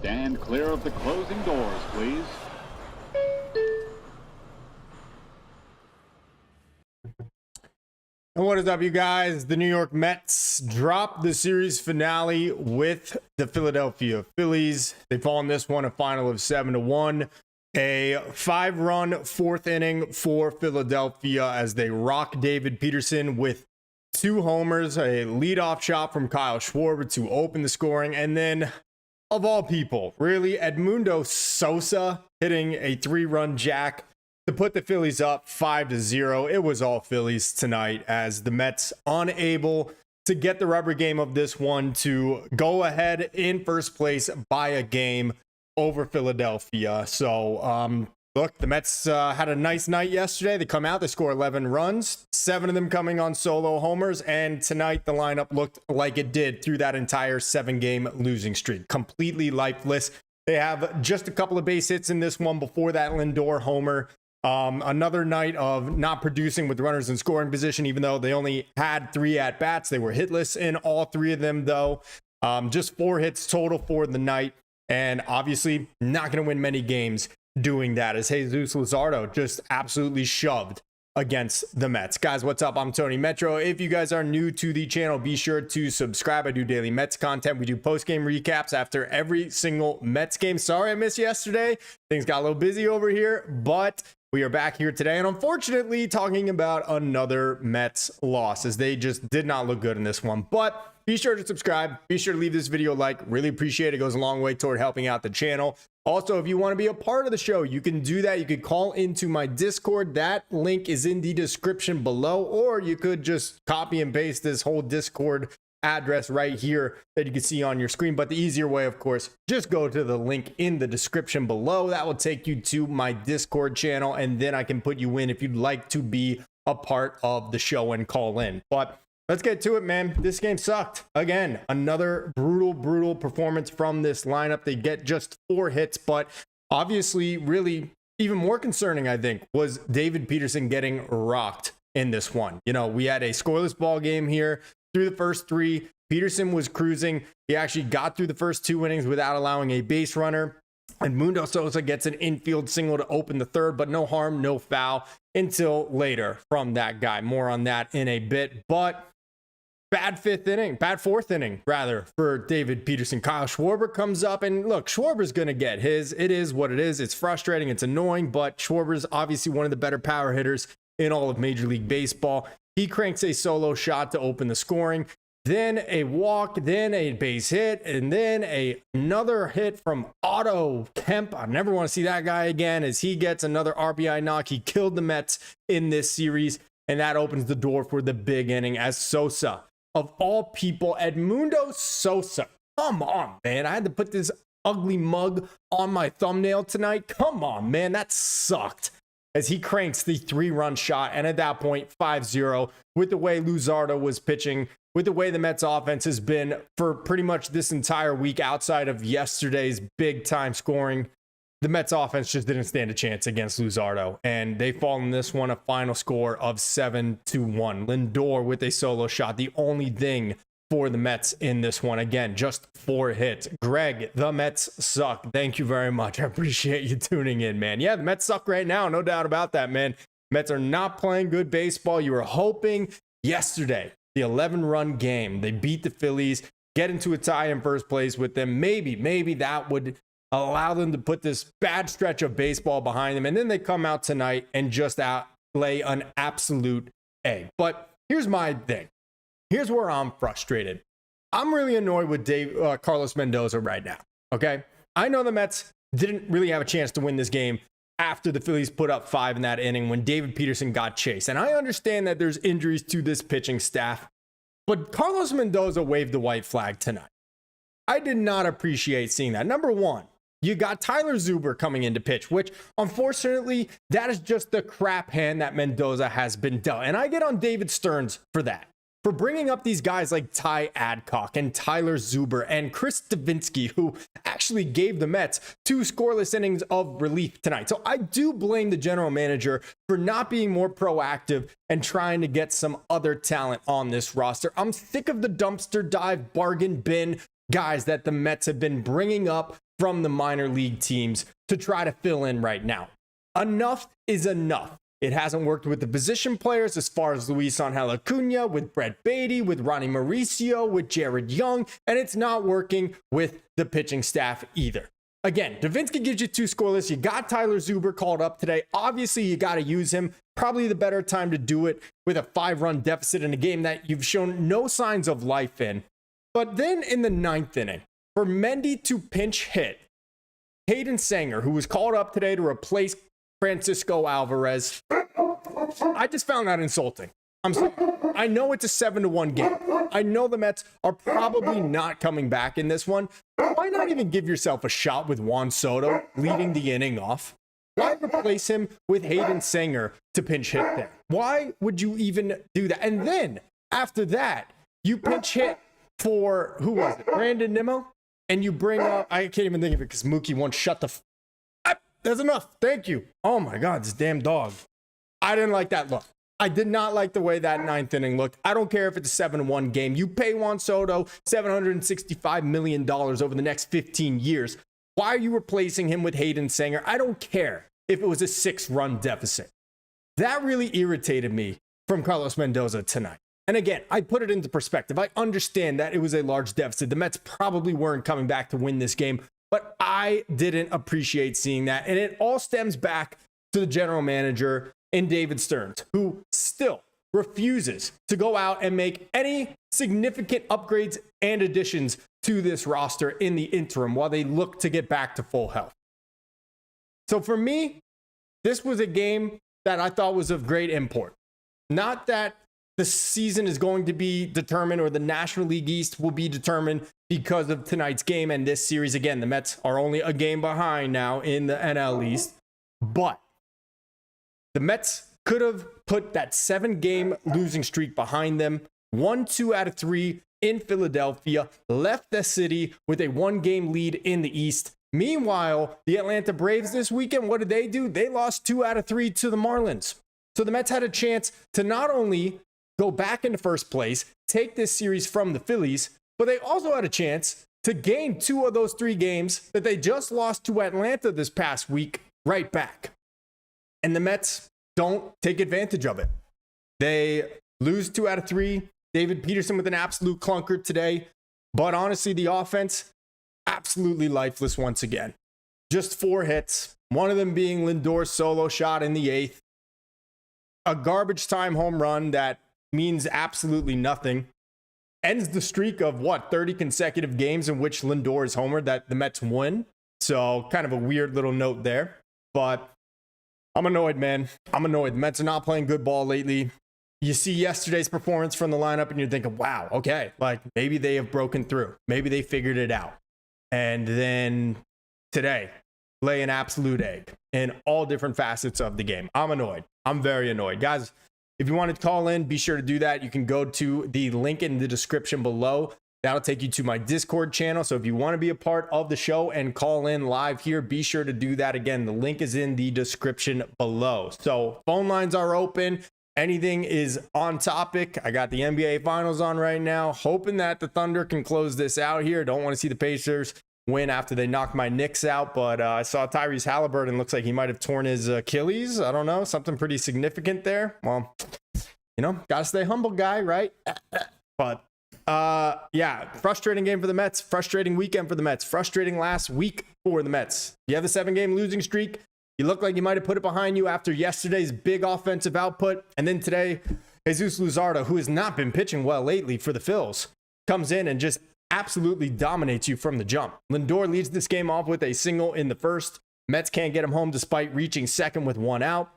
Stand clear of the closing doors, please. And what is up, you guys? The New York Mets dropped the series finale with the Philadelphia Phillies. They fall in this one a final of 7-1. A 5-run fourth inning for Philadelphia as they rock David Peterson with 2 homers, a leadoff shot from Kyle Schwarber to open the scoring, and then, of all people, really, Edmundo Sosa hitting a 3-run jack to put the Phillies up 5-0. It was all Phillies tonight as the Mets unable to get the rubber game of this one to go ahead in first place by a game over Philadelphia. So, look, the Mets had a nice night yesterday. They come out, they score 11 runs, 7 of them coming on solo homers, and tonight the lineup looked like it did through that entire 7-game losing streak. Completely lifeless. They have just a couple of base hits in this one before that Lindor homer. Another night of not producing with runners in scoring position, even though they only had 3 at-bats. They were hitless in all 3 of them, though. Just 4 hits total for the night, and obviously not going to win many games doing that, as Jesus Luzardo just absolutely shoved against the Mets. Guys, what's up? I'm Tony Metro. If you guys are new to the channel, be sure to subscribe. I do daily Mets content. We do post-game recaps after every single Mets game. Sorry I missed yesterday. Things got a little busy over here, but we are back here today, and unfortunately talking about another Mets loss, as they just did not look good in this one. But be sure to subscribe. Be sure to leave this video a like. Really appreciate it. It goes a long way toward helping out the channel. Also, if you want to be a part of the show, you can do that. You could call into my Discord. That link is in the description below, or you could just copy and paste this whole Discord address right here that you can see on your screen. But the easier way, of course, just go to the link in the description below. That will take you to my Discord channel, and then I can put you in if you'd like to be a part of the show and call in. But let's get to it, man. This game sucked. Again, another brutal performance from this lineup. They get just 4 hits, but obviously really even more concerning, I think, was David Peterson getting rocked in this one. You know, we had a scoreless ball game here. Through the first 3, Peterson was cruising. He actually got through the first 2 innings without allowing a base runner. And Edmundo Sosa gets an infield single to open the 3rd, but no harm, no foul until later from that guy. More on that in a bit. But bad 4th inning, rather, for David Peterson. Kyle Schwarber comes up, and look, Schwarber's going to get his. It is what it is. It's frustrating. It's annoying, but Schwarber's obviously one of the better power hitters in all of Major League Baseball. He cranks a solo shot to open the scoring, then a walk, then a base hit, and then another hit from Otto Kemp. I never want to see that guy again, as he gets another RBI knock. He killed the Mets in this series, and that opens the door for the big inning as Sosa, of all people, Edmundo Sosa. Come on, man. I had to put this ugly mug on my thumbnail tonight. Come on, man. That sucked. As he cranks the 3-run shot, and at that point, 5-0, with the way Luzardo was pitching, with the way the Mets offense has been for pretty much this entire week outside of yesterday's big-time scoring, the Mets offense just didn't stand a chance against Luzardo, and they fall in this one a final score of 7-1. Lindor with a solo shot, the only thing for the Mets in this one. Again, just 4 hits. Greg, the Mets suck. Thank you very much. I appreciate you tuning in, man. Yeah, the Mets suck right now. No doubt about that, man. Mets are not playing good baseball. You were hoping yesterday, the 11-run game, they beat the Phillies, get into a tie in first place with them. Maybe that would allow them to put this bad stretch of baseball behind them. And then they come out tonight and just lay an absolute egg. But here's my thing. Here's where I'm frustrated. I'm really annoyed with Carlos Mendoza right now, okay? I know the Mets didn't really have a chance to win this game after the Phillies put up 5 in that inning when David Peterson got chased. And I understand that there's injuries to this pitching staff, but Carlos Mendoza waved the white flag tonight. I did not appreciate seeing that. Number one, you got Tyler Zuber coming in to pitch, which unfortunately, that is just the crap hand that Mendoza has been dealt. And I get on David Stearns for that, for bringing up these guys like Ty Adcock and Tyler Zuber and Chris Stavinsky, who actually gave the Mets 2 scoreless innings of relief tonight. So I do blame the general manager for not being more proactive and trying to get some other talent on this roster. I'm sick of the dumpster dive bargain bin guys that the Mets have been bringing up from the minor league teams to try to fill in right now. Enough is enough. It hasn't worked with the position players as far as Luis Angel Acuna, with Brett Beatty, with Ronnie Mauricio, with Jared Young, and it's not working with the pitching staff either. Again, Davinsky gives you 2 scoreless. You got Tyler Zuber called up today. Obviously, you got to use him. Probably the better time to do it with a 5-run deficit in a game that you've shown no signs of life in. But then in the 9th inning, for Mendy to pinch hit Hayden Sanger, who was called up today to replace Francisco Alvarez, I just found that insulting. I'm sorry. I know it's a 7-1 game. I know the Mets are probably not coming back in this one. But why not even give yourself a shot with Juan Soto leading the inning off? Why replace him with Hayden Sanger to pinch hit there? Why would you even do that? And then after that, you pinch hit for, who was it? Brandon Nimmo? And you bring up, I can't even think of it because Mookie won't shut the That's enough. Thank you. Oh my God, this damn dog. I didn't like that look. I did not like the way that 9th inning looked. I don't care if it's a 7-1 game. You pay Juan Soto $765 million over the next 15 years. Why are you replacing him with Hayden Sanger? I don't care if it was a 6-run deficit. That really irritated me from Carlos Mendoza tonight. And again, I put it into perspective. I understand that it was a large deficit. The Mets probably weren't coming back to win this game, but I didn't appreciate seeing that. And it all stems back to the general manager in David Stearns, who still refuses to go out and make any significant upgrades and additions to this roster in the interim while they look to get back to full health. So for me, this was a game that I thought was of great import. Not that the season is going to be determined or the National League East will be determined because of tonight's game and this series. Again, the Mets are only a game behind now in the NL East, but the Mets could have put that 7-game losing streak behind them, won 2 out of 3 in Philadelphia, left the city with a 1-game lead in the East. Meanwhile, the Atlanta Braves this weekend, what did they do? They lost 2 out of 3 to the Marlins. So the Mets had a chance to not only go back into first place, take this series from the Phillies, but they also had a chance to gain 2 of those 3 games that they just lost to Atlanta this past week right back. And the Mets don't take advantage of it. They lose 2 out of 3. David Peterson with an absolute clunker today. But honestly, the offense, absolutely lifeless once again. Just 4 hits, one of them being Lindor's solo shot in the 8th. A garbage time home run that means absolutely nothing. Ends the streak of 30 consecutive games in which Lindor is homered that the Mets win. So kind of a weird little note there. But I'm annoyed, man. I'm annoyed. The Mets are not playing good ball lately. You see yesterday's performance from the lineup and you're thinking, wow, okay, like maybe they have broken through. Maybe they figured it out. And then today, lay an absolute egg in all different facets of the game. I'm annoyed. I'm very annoyed. Guys, if you wanted to call in, be sure to do that. You can go to the link in the description below. That'll take you to my Discord channel. So if you want to be a part of the show and call in live here, be sure to do that. Again, the link is in the description below. So phone lines are open. Anything is on topic. I got the NBA Finals on right now, hoping that the Thunder can close this out here. Don't want to see the Pacers win after they knock my Knicks out, but I saw Tyrese Halliburton. Looks like he might have torn his Achilles. I don't know, something pretty significant there. Well, you know, gotta stay humble, guy, right? But yeah, frustrating game for the Mets. Frustrating weekend for the Mets. Frustrating last week for the Mets. You have the 7-game losing streak. You look like you might have put it behind you after yesterday's big offensive output. And then today, Jesus Luzardo, who has not been pitching well lately for the Phils, comes in and just absolutely dominates you from the jump. Lindor leads this game off with a single in the first. Mets can't get him home despite reaching second with 1 out.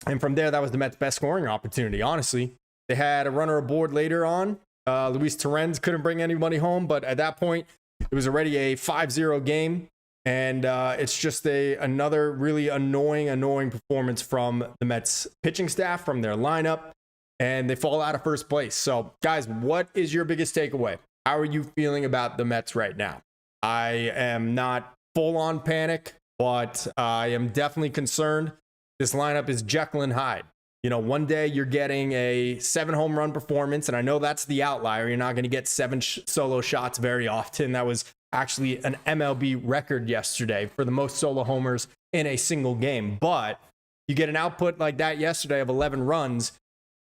And from there, that was the Mets' best scoring opportunity, honestly. They had a runner aboard later on. Luis Torrens couldn't bring anybody home, but at that point, it was already a 5-0 game. And it's just another really annoying performance from the Mets pitching staff, from their lineup, and they fall out of first place. So, guys, what is your biggest takeaway? How are you feeling about the Mets right now? I am not full-on panic, but I am definitely concerned. This lineup is Jekyll and Hyde. You know, one day you're getting a 7-home run performance, and I know that's the outlier. You're not going to get 7 solo shots very often. That was actually an MLB record yesterday for the most solo homers in a single game. But you get an output like that yesterday of 11 runs,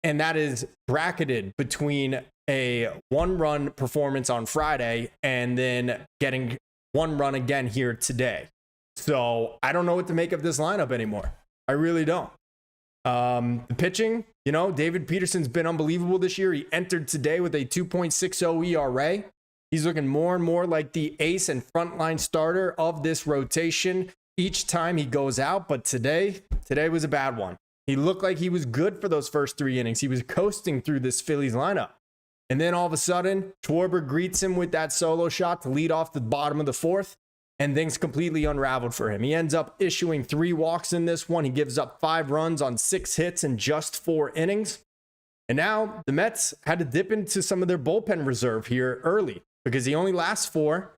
and that is bracketed between a 1-run performance on Friday and then getting 1 run again here today. So I don't know what to make of this lineup anymore. I really don't. The pitching, David Peterson's been unbelievable this year. He entered today with a 2.60 ERA. He's looking more and more like the ace and frontline starter of this rotation each time he goes out. But today was a bad one. He looked like he was good for those first 3 innings. He was coasting through this Phillies lineup. And then all of a sudden, Schwarber greets him with that solo shot to lead off the bottom of the 4th, and things completely unraveled for him. He ends up issuing 3 walks in this one. He gives up 5 runs on 6 hits in just 4 innings. And now the Mets had to dip into some of their bullpen reserve here early because he only lasts 4.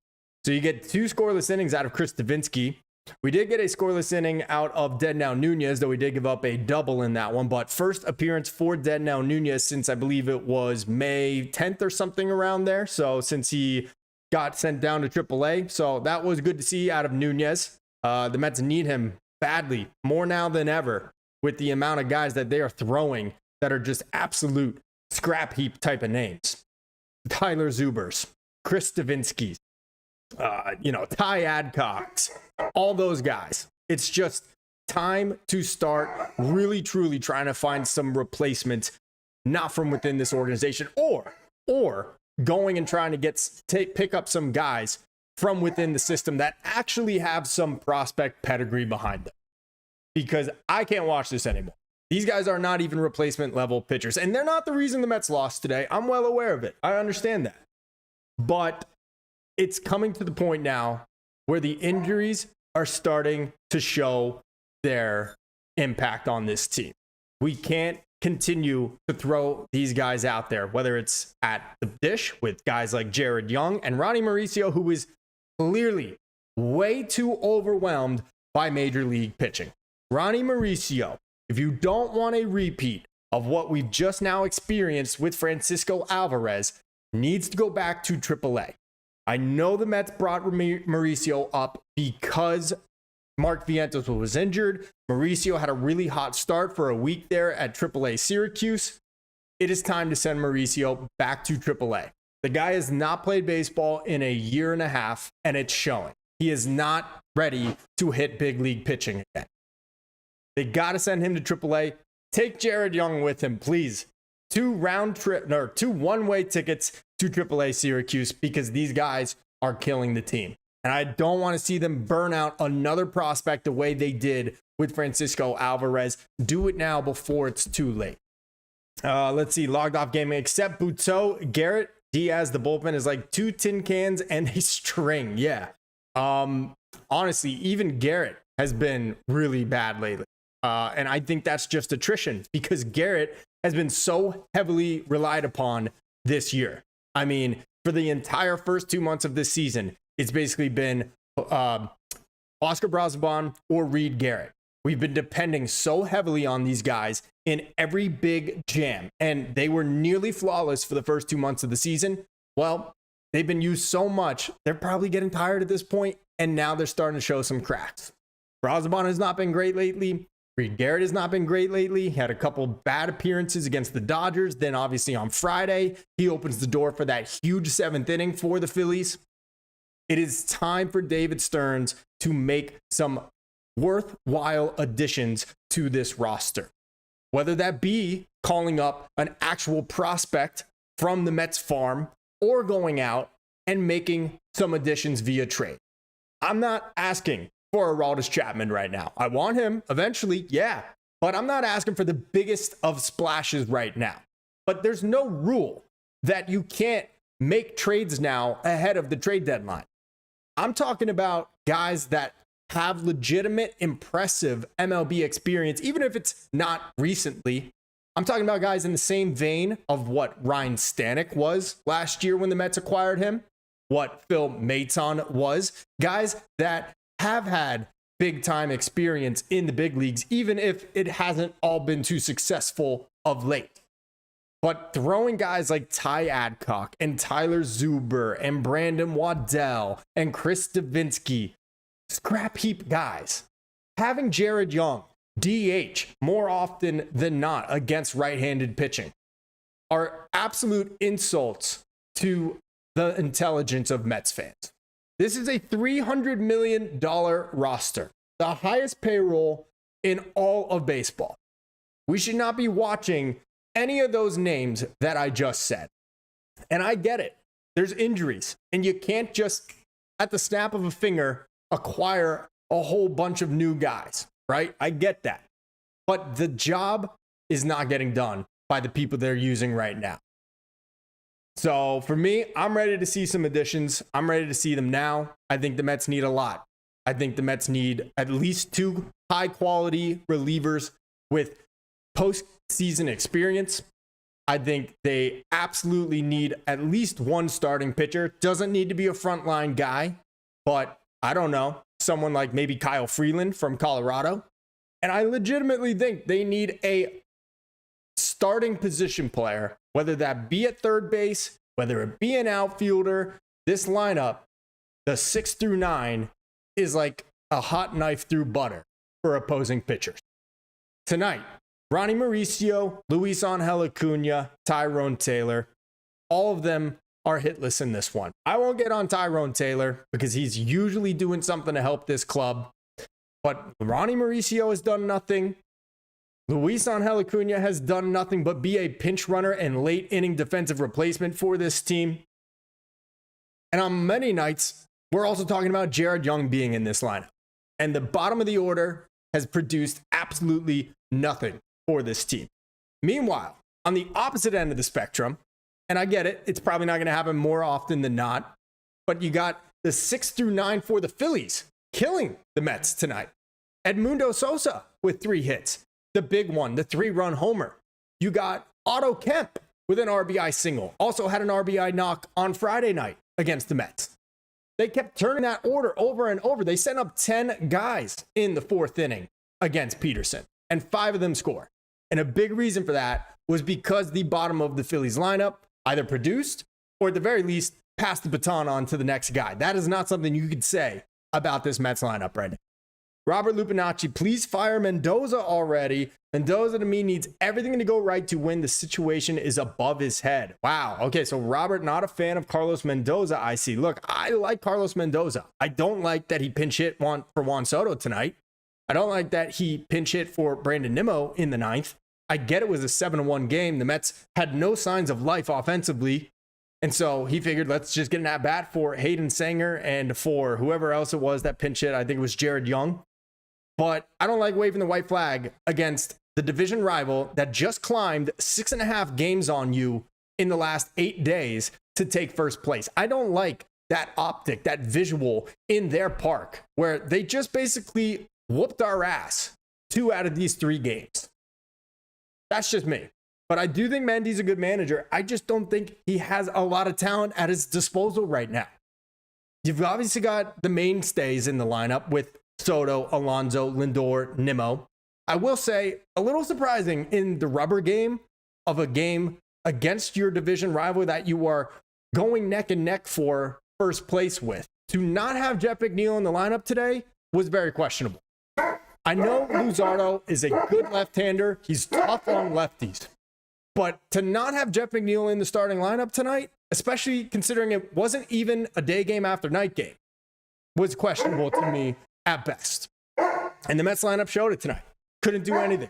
So you get 2 scoreless innings out of Chris Davinsky. We did get a scoreless inning out of Deadnow Nunez, though we did give up a double in that one. But first appearance for Deadnow Nunez since I believe it was May 10th or something around there. So since he got sent down to AAA. So that was good to see out of Nunez. The Mets need him badly, more now than ever, with the amount of guys that they are throwing that are just absolute scrap heap type of names. Tyler Zubers, Chris Davinsky, Ty Adcox, all those guys. It's just time to start really, truly trying to find some replacements, not from within this organization, or going and trying to pick up some guys from within the system that actually have some prospect pedigree behind them. Because I can't watch this anymore. These guys are not even replacement level pitchers, and they're not the reason the Mets lost today. I'm well aware of it. I understand that. But it's coming to the point now where the injuries are starting to show their impact on this team. We can't continue to throw these guys out there, whether it's at the dish with guys like Jared Young and Ronnie Mauricio, who is clearly way too overwhelmed by major league pitching. Ronnie Mauricio, if you don't want a repeat of what we've just now experienced with Francisco Alvarez, needs to go back to AAA. I know the Mets brought Mauricio up because Mark Vientos was injured. Mauricio had a really hot start for a week there at AAA Syracuse. It is time to send Mauricio back to AAA. The guy has not played baseball in a year and a half, and it's showing. He is not ready to hit big league pitching again. They got to send him to AAA. Take Jared Young with him, please. 2 one-way tickets to AAA Syracuse because these guys are killing the team. And I don't want to see them burn out another prospect the way they did with Francisco Alvarez. Do it now before it's too late. Let's see, logged off gaming. Except Buteau, Garrett, Diaz, the bullpen is like 2 tin cans and a string. Yeah. Honestly, even Garrett has been really bad lately. And I think that's just attrition because Garrett has been so heavily relied upon this year. I mean, for the entire first 2 months of this season, it's basically been Oscar Brazoban or Reed Garrett. We've been depending so heavily on these guys in every big jam, and they were nearly flawless for the first 2 months of the season. Well, they've been used so much, they're probably getting tired at this point, and now they're starting to show some cracks. Brazoban has not been great lately. Reed Garrett has not been great lately. He had a couple bad appearances against the Dodgers. Then obviously on Friday, he opens the door for that huge 7th inning for the Phillies. It is time for David Stearns to make some worthwhile additions to this roster. Whether that be calling up an actual prospect from the Mets farm or going out and making some additions via trade. I'm not asking for Aroldis Chapman right now. I want him eventually, yeah, but I'm not asking for the biggest of splashes right now. But there's no rule that you can't make trades now ahead of the trade deadline. I'm talking about guys that have legitimate, impressive MLB experience, even if it's not recently. I'm talking about guys in the same vein of what Ryan Stanek was last year when the Mets acquired him, what Phil Maton was, guys that have had big time experience in the big leagues, even if it hasn't all been too successful of late. But throwing guys like Ty Adcock and Tyler Zuber and Brandon Waddell and Chris Davinsky, scrap heap guys, having Jared Young DH more often than not against right-handed pitching are absolute insults to the intelligence of Mets fans. This is a $300 million roster, the highest payroll in all of baseball. We should not be watching any of those names that I just said. And I get it. There's injuries, and you can't just, at the snap of a finger, acquire a whole bunch of new guys, right? I get that. But the job is not getting done by the people they're using right now. So for me, I'm ready to see some additions. I'm ready to see them now. I think the Mets need a lot. I think the Mets need at least 2 high-quality relievers with postseason experience. I think they absolutely need at least 1 starting pitcher. Doesn't need to be a frontline guy, but I don't know, someone like maybe Kyle Freeland from Colorado. And I legitimately think they need a starting position player, whether that be at third base, whether it be an outfielder. This lineup, the 6 through 9, is like a hot knife through butter for opposing pitchers. Tonight, Ronnie Mauricio, Luis Angel Acuna, Tyrone Taylor, all of them are hitless in this one. I won't get on Tyrone Taylor because he's usually doing something to help this club. But Ronnie Mauricio has done nothing. Luis Angel Acuna has done nothing but be a pinch runner and late inning defensive replacement for this team. And on many nights, we're also talking about Jared Young being in this lineup. And the bottom of the order has produced absolutely nothing for this team. Meanwhile, on the opposite end of the spectrum, and I get it, it's probably not going to happen more often than not, but you got the 6 through 9 for the Phillies killing the Mets tonight. Edmundo Sosa with 3 hits. The big one, the 3-run homer. You got Otto Kemp with an RBI single. Also had an RBI knock on Friday night against the Mets. They kept turning that order over and over. They sent up 10 guys in the 4th inning against Peterson, and 5 of them score. And a big reason for that was because the bottom of the Phillies lineup either produced or at the very least passed the baton on to the next guy. That is not something you could say about this Mets lineup right now. Robert Lupinacci, please fire Mendoza already. Mendoza to me needs everything to go right to win. The situation is above his head. Wow. Okay, so Robert, not a fan of Carlos Mendoza, I see. Look, I like Carlos Mendoza. I don't like that he pinch hit for Juan Soto tonight. I don't like that he pinch hit for Brandon Nimmo in the 9th. I get it was a 7-1 game. The Mets had no signs of life offensively. And so he figured, let's just get an at-bat for Hayden Sanger and for whoever else it was that pinch hit. I think it was Jared Young. But I don't like waving the white flag against the division rival that just climbed 6.5 games on you in the last 8 days to take first place. I don't like that optic, that visual in their park where they just basically whooped our ass 2 out of these 3 games. That's just me. But I do think Mendy's a good manager. I just don't think he has a lot of talent at his disposal right now. You've obviously got the mainstays in the lineup with Soto, Alonso, Lindor, Nimmo. I will say, a little surprising in the rubber game of a game against your division rival that you are going neck and neck for first place with. To not have Jeff McNeil in the lineup today was very questionable. I know Luzardo is a good left-hander. He's tough on lefties. But to not have Jeff McNeil in the starting lineup tonight, especially considering it wasn't even a day game after night game, was questionable to me at best. And the Mets lineup showed it tonight. Couldn't do anything.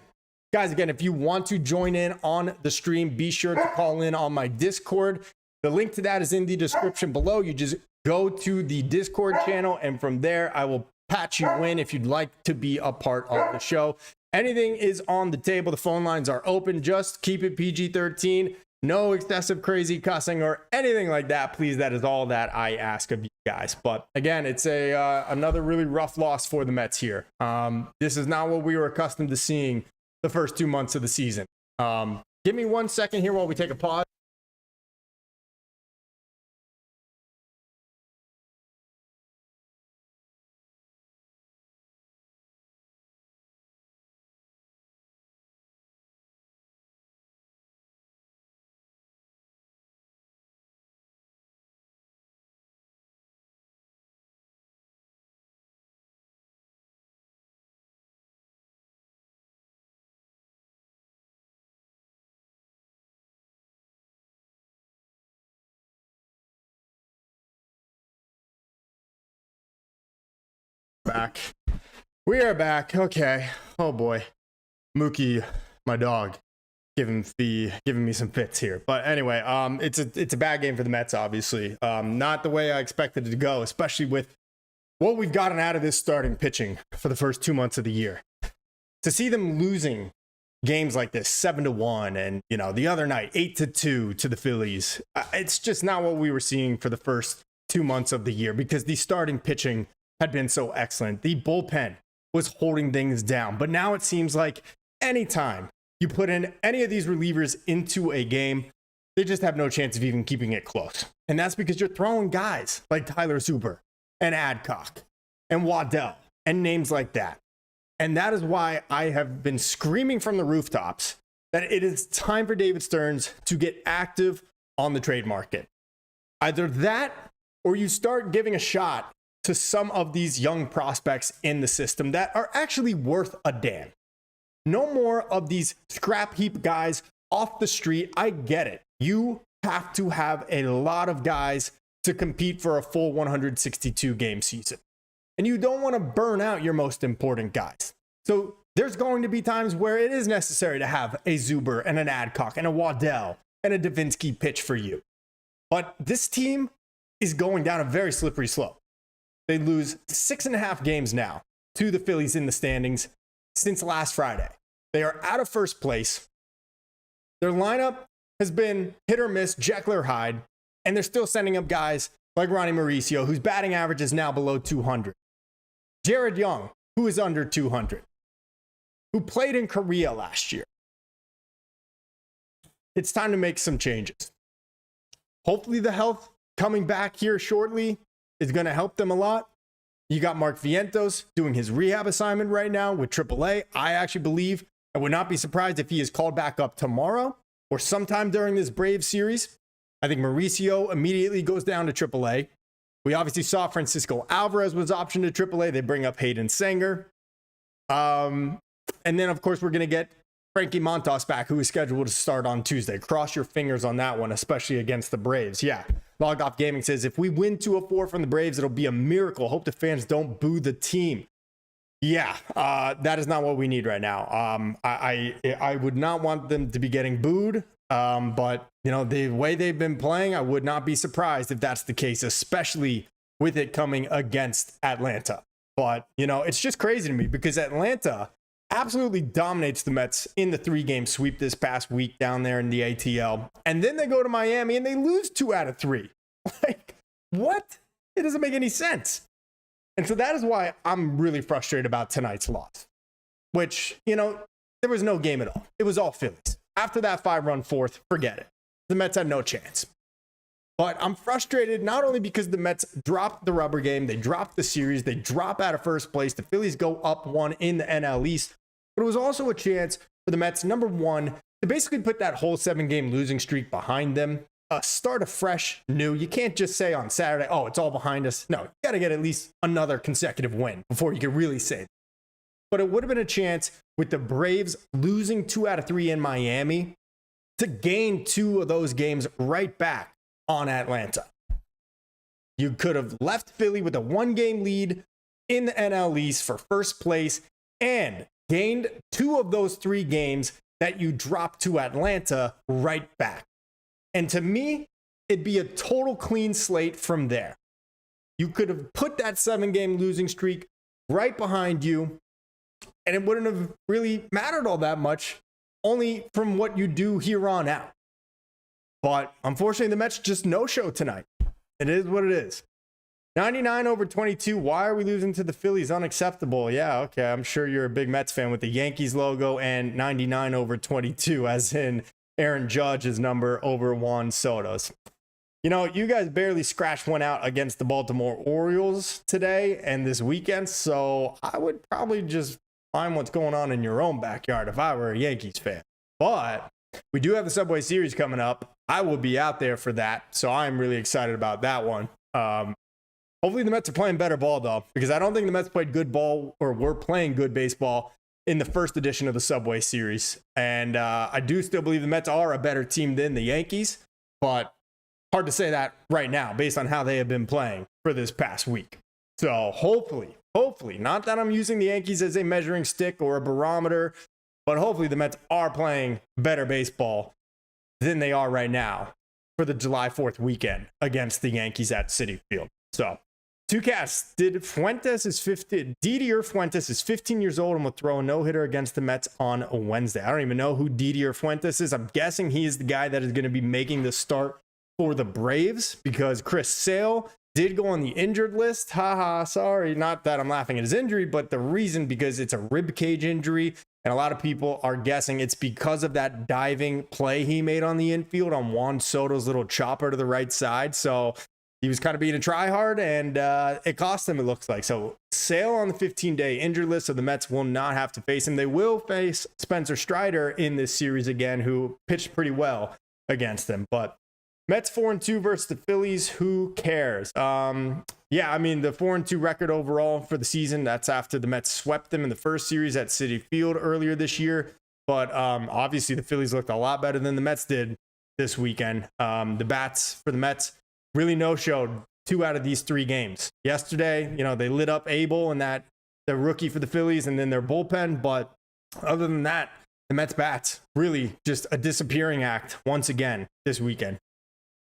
Guys, again, if you want to join in on the stream, be sure to call in on my Discord. The link to that is in the description below. You just go to the Discord channel, and from there, I will patch you in if you'd like to be a part of the show. Anything is on the table. The phone lines are open. Just keep it PG-13. No excessive crazy cussing or anything like that, please. That is all that I ask of you guys. But again, it's another really rough loss for the Mets here. This is not what we were accustomed to seeing the first 2 months of the season. Give me 1 second here while we take a pause. back. We are back. Okay. Oh boy. Mookie, my dog, giving me some fits here. But anyway, it's a bad game for the Mets, obviously. Not the way I expected it to go, especially with what we've gotten out of this starting pitching for the first 2 months of the year. To see them losing games like this 7-1 and the other night 8-2 to the Phillies, it's just not what we were seeing for the first 2 months of the year, because the starting pitching had been so excellent. The bullpen was holding things down. But now it seems like anytime you put in any of these relievers into a game, they just have no chance of even keeping it close. And that's because you're throwing guys like Tyler Zuber and Adcock and Waddell and names like that. And that is why I have been screaming from the rooftops that it is time for David Stearns to get active on the trade market. Either that, or you start giving a shot to some of these young prospects in the system that are actually worth a damn. No more of these scrap heap guys off the street. I get it. You have to have a lot of guys to compete for a full 162 game season. And you don't want to burn out your most important guys. So there's going to be times where it is necessary to have a Zuber and an Adcock and a Waddell and a Davinsky pitch for you. But this team is going down a very slippery slope. They lose 6.5 games now to the Phillies in the standings since last Friday. They are out of first place. Their lineup has been hit or miss, Jekyll or Hyde, and they're still sending up guys like Ronnie Mauricio, whose batting average is now below 200. Jared Young, who is under 200, who played in Korea last year. It's time to make some changes. Hopefully the health coming back here shortly is going to help them a lot. You got Mark Vientos doing his rehab assignment right now with AAA. I actually believe, I would not be surprised if he is called back up tomorrow or sometime during this Braves series. I think Mauricio immediately goes down to AAA. We obviously saw Francisco Alvarez was optioned to AAA. They bring up Hayden Sanger. And then, of course, we're going to get Frankie Montas back, who is scheduled to start on Tuesday. Cross your fingers on that one, especially against the Braves. Yeah. Logged Off Gaming says, if we win 2-4 from the Braves, it'll be a miracle. Hope the fans don't boo the team. Yeah, that is not what we need right now. I would not want them to be getting booed. But, the way they've been playing, I would not be surprised if that's the case, especially with it coming against Atlanta. But, it's just crazy to me because Atlanta absolutely dominates the Mets in the 3-game sweep this past week down there in the ATL. And then they go to Miami and they lose 2 out of 3. Like, what? It doesn't make any sense. And so that is why I'm really frustrated about tonight's loss, which, there was no game at all. It was all Phillies. After that 5-run fourth, forget it. The Mets had no chance. But I'm frustrated not only because the Mets dropped the rubber game, they dropped the series, they drop out of first place, the Phillies go up 1 in the NL East, but it was also a chance for the Mets, number one, to basically put that whole 7-game losing streak behind them, start afresh, new. You can't just say on Saturday, oh, it's all behind us. No, you got to get at least another consecutive win before you can really say that. But it would have been a chance with the Braves losing 2 out of 3 in Miami to gain 2 of those games right back on Atlanta. You could have left Philly with a 1-game lead in the NL East for first place and gained 2 of those 3 games that you dropped to Atlanta right back. And to me, it'd be a total clean slate from there. You could have put that 7-game losing streak right behind you, and it wouldn't have really mattered all that much, only from what you do here on out. But unfortunately, the Mets just no-show tonight. It is what it is. 99/22. Why are we losing to the Phillies? Unacceptable. Yeah, okay. I'm sure you're a big Mets fan with the Yankees logo and 99/22, as in Aaron Judge's number over Juan Soto's. You guys barely scratched one out against the Baltimore Orioles today and this weekend, so I would probably just find what's going on in your own backyard if I were a Yankees fan. But we do have the Subway Series coming up. I will be out there for that, so I'm really excited about that one. Hopefully the Mets are playing better ball, though, because I don't think the Mets played good ball or were playing good baseball in the first edition of the Subway Series. And I do still believe the Mets are a better team than the Yankees, but hard to say that right now based on how they have been playing for this past week. So hopefully hopefully, not that I'm using the Yankees as a measuring stick or a barometer, but hopefully the Mets are playing better baseball than they are right now for the July 4th weekend against the Yankees at Citi Field. So, two casts. Didier Fuentes is 15 years old and will throw a no-hitter against the Mets on Wednesday. I don't even know who Didier Fuentes is. I'm guessing he is the guy that is going to be making the start for the Braves because Chris Sale did go on the injured list. Haha, sorry. Not that I'm laughing at his injury, but the reason because it's a rib cage injury. And a lot of people are guessing it's because of that diving play he made on the infield on Juan Soto's little chopper to the right side. So he was kind of being a tryhard, and it cost him, it looks like. So Sale on the 15-day injured list, so the Mets will not have to face him. They will face Spencer Strider in this series again, who pitched pretty well against them. But Mets 4-2 versus the Phillies. Who cares? Yeah, I mean, the 4-2 record overall for the season, that's after the Mets swept them in the first series at Citi Field earlier this year. But obviously, the Phillies looked a lot better than the Mets did this weekend. The bats for the Mets really no-showed 2 out of these 3 games. Yesterday, they lit up Abel and the rookie for the Phillies and then their bullpen. But other than that, the Mets bats really just a disappearing act once again this weekend.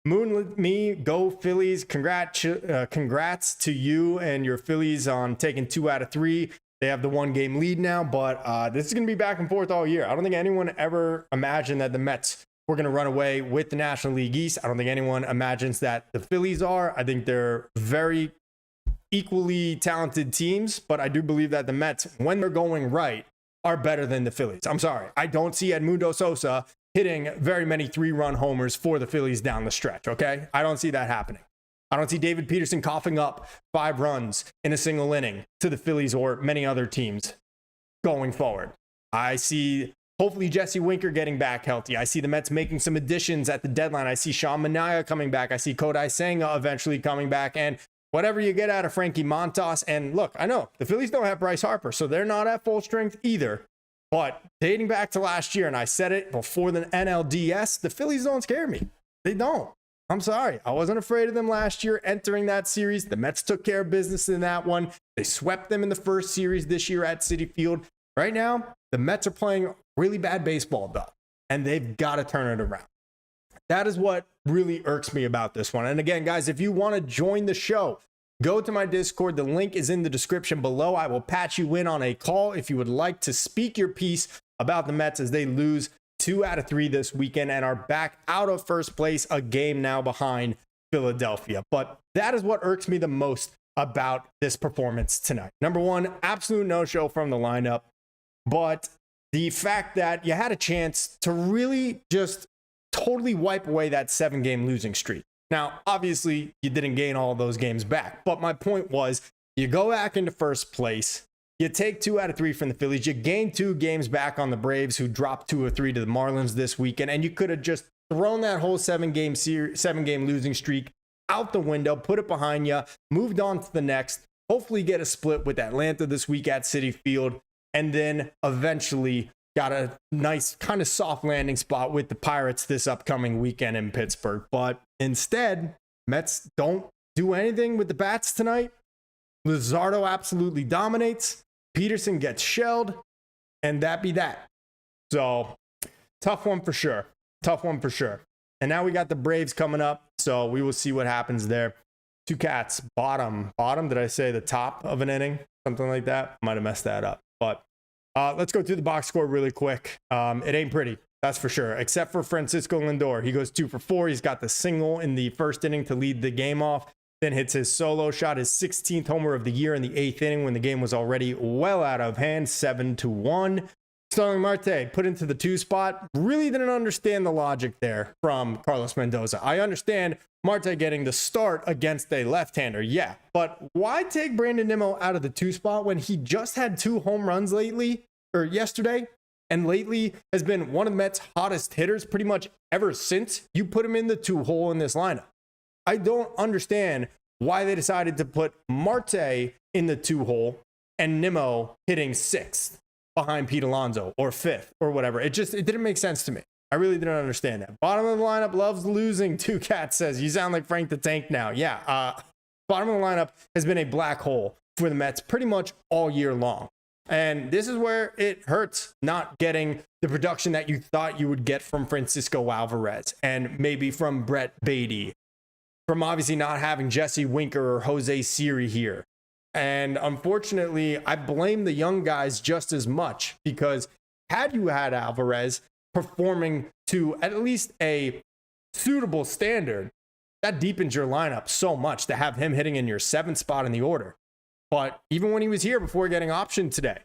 Moonlit me, go Phillies. Congrats to you and your Phillies on taking 2 out of 3. They have the 1-game lead now, but this is going to be back and forth all year. I don't think anyone ever imagined that the Mets were going to run away with the National League East. I don't think anyone imagines that the Phillies are. I think they're very equally talented teams, but I do believe that the Mets, when they're going right, are better than the Phillies. I'm sorry. I don't see Edmundo Sosa hitting very many 3-run homers for the Phillies down the stretch, okay? I don't see that happening. I don't see David Peterson coughing up 5 runs in a single inning to the Phillies or many other teams going forward. I see, hopefully, Jesse Winker getting back healthy. I see the Mets making some additions at the deadline. I see Sean Manaea coming back. I see Kodai Senga eventually coming back. And whatever you get out of Frankie Montas. And look, I know the Phillies don't have Bryce Harper, so they're not at full strength either. But dating back to last year, and I said it before the NLDS, the Phillies don't scare me. They don't. I'm sorry. I wasn't afraid of them last year entering that series. The Mets took care of business in that one. They swept them in the first series this year at Citi Field. Right now, the Mets are playing really bad baseball, though, and they've got to turn it around. That is what really irks me about this one. And again, guys, if you want to join the show, go to my Discord. The link is in the description below. I will patch you in on a call if you would like to speak your piece about the Mets as they lose 2 out of 3 this weekend and are back out of first place, a game now behind Philadelphia. But that is what irks me the most about this performance tonight. Number one, absolute no-show from the lineup. But the fact that you had a chance to really just totally wipe away that 7-game losing streak. Now, obviously, you didn't gain all those games back, but my point was you go back into first place, you take 2 out of 3 from the Phillies, you gain 2 games back on the Braves, who dropped 2 or 3 to the Marlins this weekend, and you could have just thrown that whole 7-game losing streak out the window, put it behind you, moved on to the next, hopefully get a split with Atlanta this week at Citi Field, and then eventually got a nice kind of soft landing spot with the Pirates this upcoming weekend in Pittsburgh. But instead, Mets don't do anything with the bats tonight. Luzardo absolutely dominates. Peterson gets shelled, and that be that. So, tough one for sure. Tough one for sure. And now we got the Braves coming up, so we will see what happens there. 2 cats, bottom, did I say the top of an inning? Something like that. Might have messed that up. But let's go through the box score really quick. It ain't pretty, that's for sure, except for Francisco Lindor. He goes 2 for 4. He's got the single in the first inning to lead the game off, then hits his solo shot, his 16th homer of the year in the 8th inning when the game was already well out of hand, 7-1. Starling Marte put into the 2 spot. Really didn't understand the logic there from Carlos Mendoza. I understand Marte getting the start against a left-hander, yeah. But why take Brandon Nimmo out of the 2 spot when he just had 2 home runs yesterday, and lately has been one of the Mets' hottest hitters pretty much ever since you put him in the 2 hole in this lineup? I don't understand why they decided to put Marte in the 2 hole and Nimmo hitting 6th behind Pete Alonso or 5th or whatever. It didn't make sense to me. I really didn't understand that. Bottom of the lineup loves losing. 2 Cats says, you sound like Frank the Tank now. Yeah, bottom of the lineup has been a black hole for the Mets pretty much all year long. And this is where it hurts not getting the production that you thought you would get from Francisco Alvarez and maybe from Brett Beatty, from obviously not having Jesse Winker or Jose Siri here. And unfortunately, I blame the young guys just as much, because had you had Alvarez performing to at least a suitable standard, that deepens your lineup so much to have him hitting in your 7th spot in the order. But even when he was here before getting optioned today,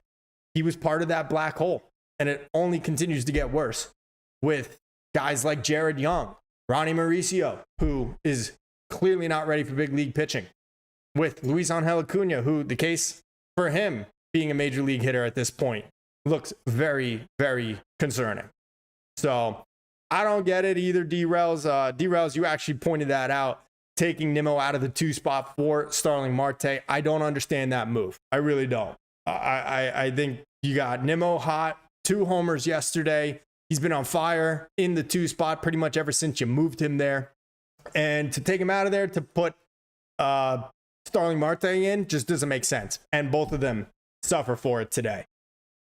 he was part of that black hole. And it only continues to get worse with guys like Jared Young, Ronnie Mauricio, who is clearly not ready for big league pitching, with Luis Angel Acuna, who the case for him being a major league hitter at this point looks very, very concerning. So I don't get it either, D-Rails. D-Rails, you actually pointed that out, taking Nimmo out of the 2 spot for Starling Marte. I don't understand that move. I really don't. I think you got Nimmo hot, 2 homers yesterday. He's been on fire in the 2 spot pretty much ever since you moved him there. And to take him out of there to put Starling Marte in just doesn't make sense. And both of them suffer for it today.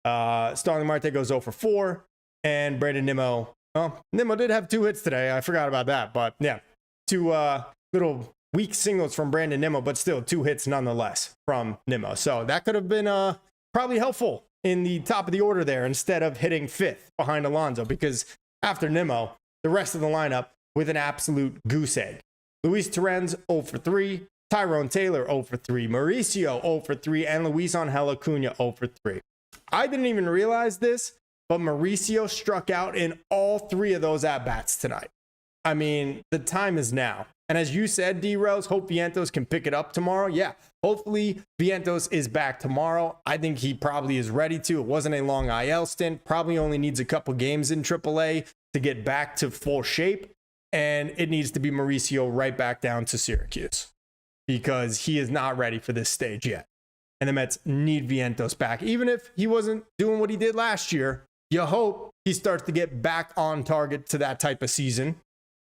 Starling Marte goes 0 for 4, and Brandon Nimmo, well, Nimmo did have 2 hits today. I forgot about that. But yeah, 2 little weak singles from Brandon Nimmo, but still 2 hits nonetheless from Nimmo. So that could have been probably helpful in the top of the order there instead of hitting 5th behind Alonso, because after Nimmo, the rest of the lineup with an absolute goose egg. Luis Torrens 0 for 3, Tyrone Taylor 0 for 3, Mauricio 0 for 3, and Luis Angel Acuna 0 for 3. I didn't even realize this, but Mauricio struck out in all 3 of those at-bats tonight. I mean, the time is now. And as you said, D-Rose, hope Vientos can pick it up tomorrow. Yeah, hopefully Vientos is back tomorrow. I think he probably is ready to. It wasn't a long IL stint. Probably only needs a couple games in AAA to get back to full shape. And it needs to be Mauricio right back down to Syracuse, because he is not ready for this stage yet. And the Mets need Vientos back. Even if he wasn't doing what he did last year, you hope he starts to get back on target to that type of season.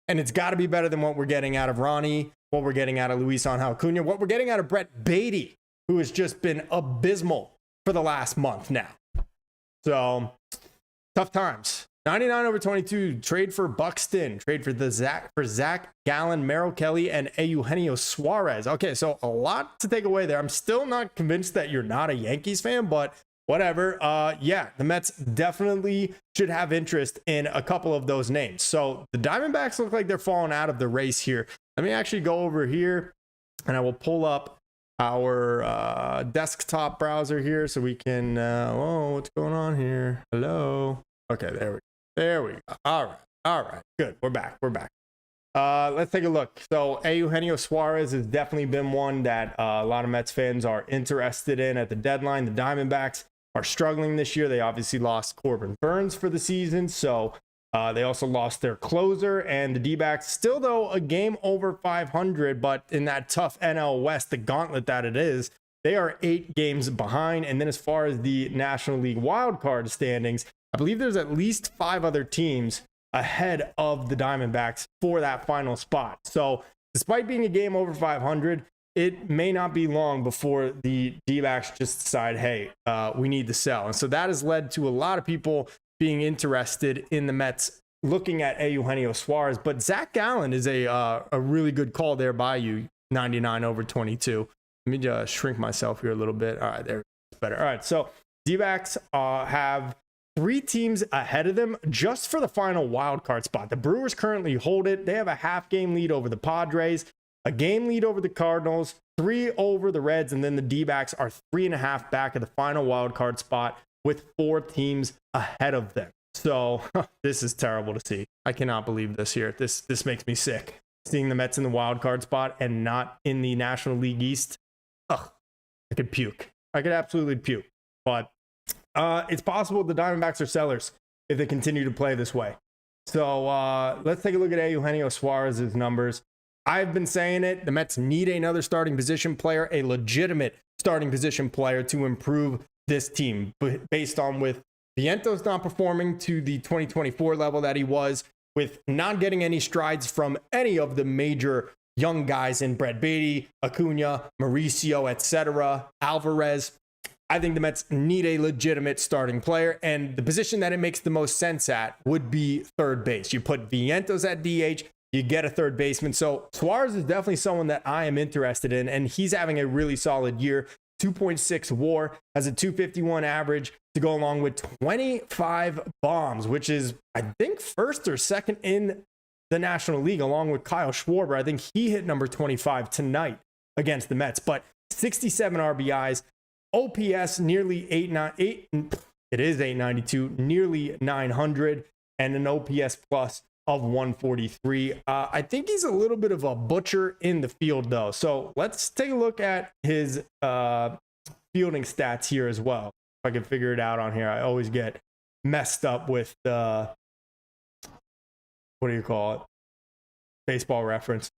And it's got to be better than what we're getting out of Ronnie, what we're getting out of Luis Angel Acuna, what we're getting out of Brett Beatty, who has just been abysmal for the last month now. So, tough times. 99/22, trade for Buxton, trade for Zach Gallen, Merrill Kelly, and Eugenio Suarez. Okay, so a lot to take away there. I'm still not convinced that you're not a Yankees fan, but whatever. Yeah, the Mets definitely should have interest in a couple of those names. So the Diamondbacks look like they're falling out of the race here. Let me actually go over here, and I will pull up our desktop browser here so we can, whoa, what's going on here? Hello. Okay, there we go. All right, good. We're back. Let's take a look. So Eugenio Suarez has definitely been one that a lot of Mets fans are interested in at the deadline. The Diamondbacks are struggling this year. They obviously lost Corbin Burns for the season, so they also lost their closer. And the D-backs still, though, a game over 500, but in that tough NL West, the gauntlet that it is, they are 8 games behind. And then as far as the National League wildcard standings, I believe there's at least 5 other teams ahead of the Diamondbacks for that final spot. So despite being a game over 500, it may not be long before the D-backs just decide, hey, we need to sell. And so that has led to a lot of people being interested in the Mets looking at Eugenio Suarez. But Zach Gallen is a really good call there by you, 99/22. Let me just shrink myself here a little bit. All right, there, better. All right, so D-backs have 3 teams ahead of them just for the final wild card spot. The Brewers currently hold it. They have a half-game lead over the Padres, a game lead over the Cardinals, 3 over the Reds, and then the D-backs are 3.5 back at the final wild card spot with 4 teams ahead of them. So this is terrible to see. I cannot believe this here. This makes me sick. Seeing the Mets in the wild card spot and not in the National League East. Ugh, I could puke. I could absolutely puke. But it's possible the Diamondbacks are sellers if they continue to play this way. So let's take a look at Eugenio Suarez's numbers. I've been saying it. The Mets need another starting position player, a legitimate starting position player to improve this team. But based on with Vientos not performing to the 2024 level that he was, with not getting any strides from any of the major young guys in Brett Beatty, Acuna, Mauricio, etc., Alvarez. I think the Mets need a legitimate starting player, and the position that it makes the most sense at would be third base. You put Vientos at DH, you get a third baseman. So Suarez is definitely someone that I am interested in, and he's having a really solid year. 2.6 WAR, has a 251 average to go along with 25 bombs, which is, I think, first or second in the National League, along with Kyle Schwarber. I think he hit number 25 tonight against the Mets, but 67 RBIs. OPS nearly 892, nearly 900, and an OPS plus of 143. I think he's a little bit of a butcher in the field, though. So let's take a look at his fielding stats here as well. If I can figure it out on here. I always get messed up with what do you call it? Baseball Reference.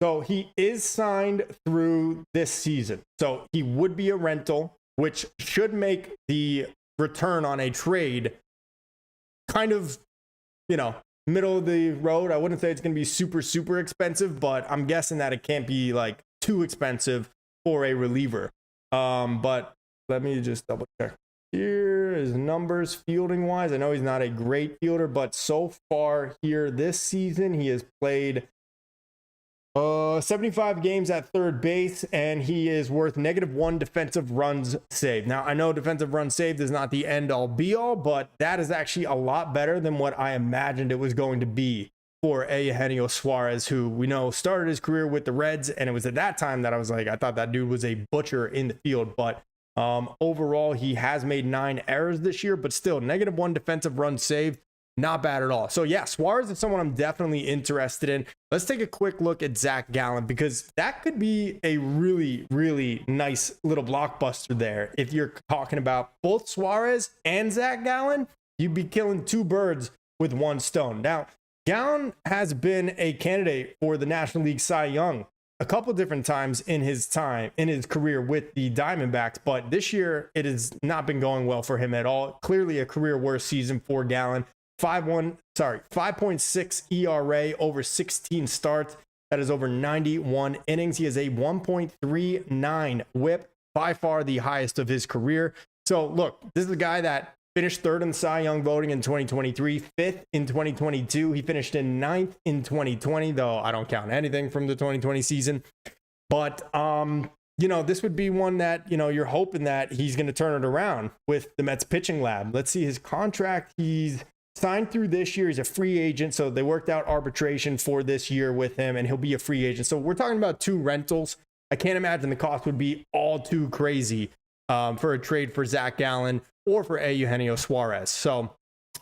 So he is signed through this season. So he would be a rental, which should make the return on a trade kind of, middle of the road. I wouldn't say it's going to be super, super expensive, but I'm guessing that it can't be like too expensive for a reliever. But let me just double check here his numbers fielding wise. I know he's not a great fielder, but so far here this season, he has played 75 games at third base, and he is worth -1 defensive runs saved. Now, I know defensive runs saved is not the end-all be-all, but that is actually a lot better than what I imagined it was going to be for Eugenio Suarez, who we know started his career with the Reds, and it was at that time that I was like, I thought that dude was a butcher in the field. But overall, he has made 9 errors this year, but still, -1 defensive runs saved. Not bad at all. So yeah, Suarez is someone I'm definitely interested in. Let's take a quick look at Zach Gallen, because that could be a really, really nice little blockbuster there. If you're talking about both Suarez and Zach Gallen, you'd be killing 2 birds with 1 stone. Now, Gallen has been a candidate for the National League Cy Young a couple different times in his career with the Diamondbacks, but this year it has not been going well for him at all. Clearly a career worst season for Gallen. 5.6 ERA over 16 starts. That is over 91 innings. He has a 1.39 whip, by far the highest of his career. So look, this is a guy that finished 3rd in the Cy Young voting in 2023, 5th in 2022. He finished in 9th in 2020, though I don't count anything from the 2020 season. But this would be one that, you're hoping that he's going to turn it around with the Mets pitching lab. Let's see his contract. He's signed through this year. He's a free agent, so they worked out arbitration for this year with him, and he'll be a free agent. So we're talking about 2 rentals. I can't imagine the cost would be all too crazy for a trade for Zach Gallen or for Eugenio Suarez. So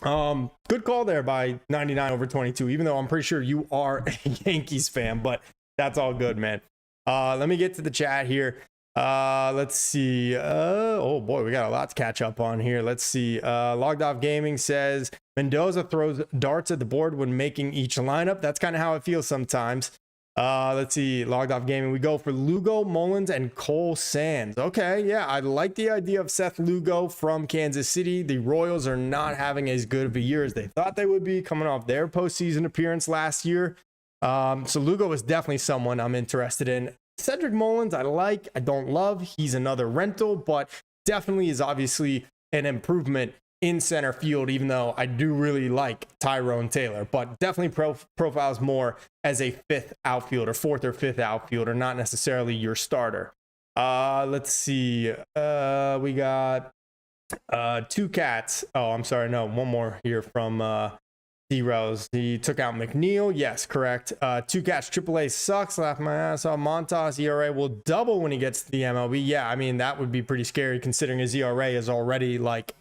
good call there by 99 over 22, even though I'm pretty sure you are a Yankees fan, but that's all good, man. Let me get to the chat here. Let's see. Oh boy, we got a lot to catch up on here. Let's see. Logged Off Gaming says Mendoza throws darts at the board when making each lineup. That's kind of how it feels sometimes. Let's see. Logged Off Gaming. We go for Lugo, Mullins, and Cole Sands. Okay, yeah, I like the idea of Seth Lugo from Kansas City. The Royals are not having as good of a year as they thought they would be, coming off their postseason appearance last year. So Lugo is definitely someone I'm interested in. Cedric Mullins, I don't love. He's another rental, but definitely is obviously an improvement in center field, even though I do really like Tyrone Taylor, but definitely profiles more as a 4th or 5th outfielder, not necessarily your starter. Let's see. We got 2 cats. Oh, I'm sorry. No, one more here from D-Rose. He took out McNeil. Yes, correct. 2 cats. AAA sucks. Laugh my ass off. Montas ERA will double when he gets to the MLB. Yeah, I mean, that would be pretty scary considering his ERA is already like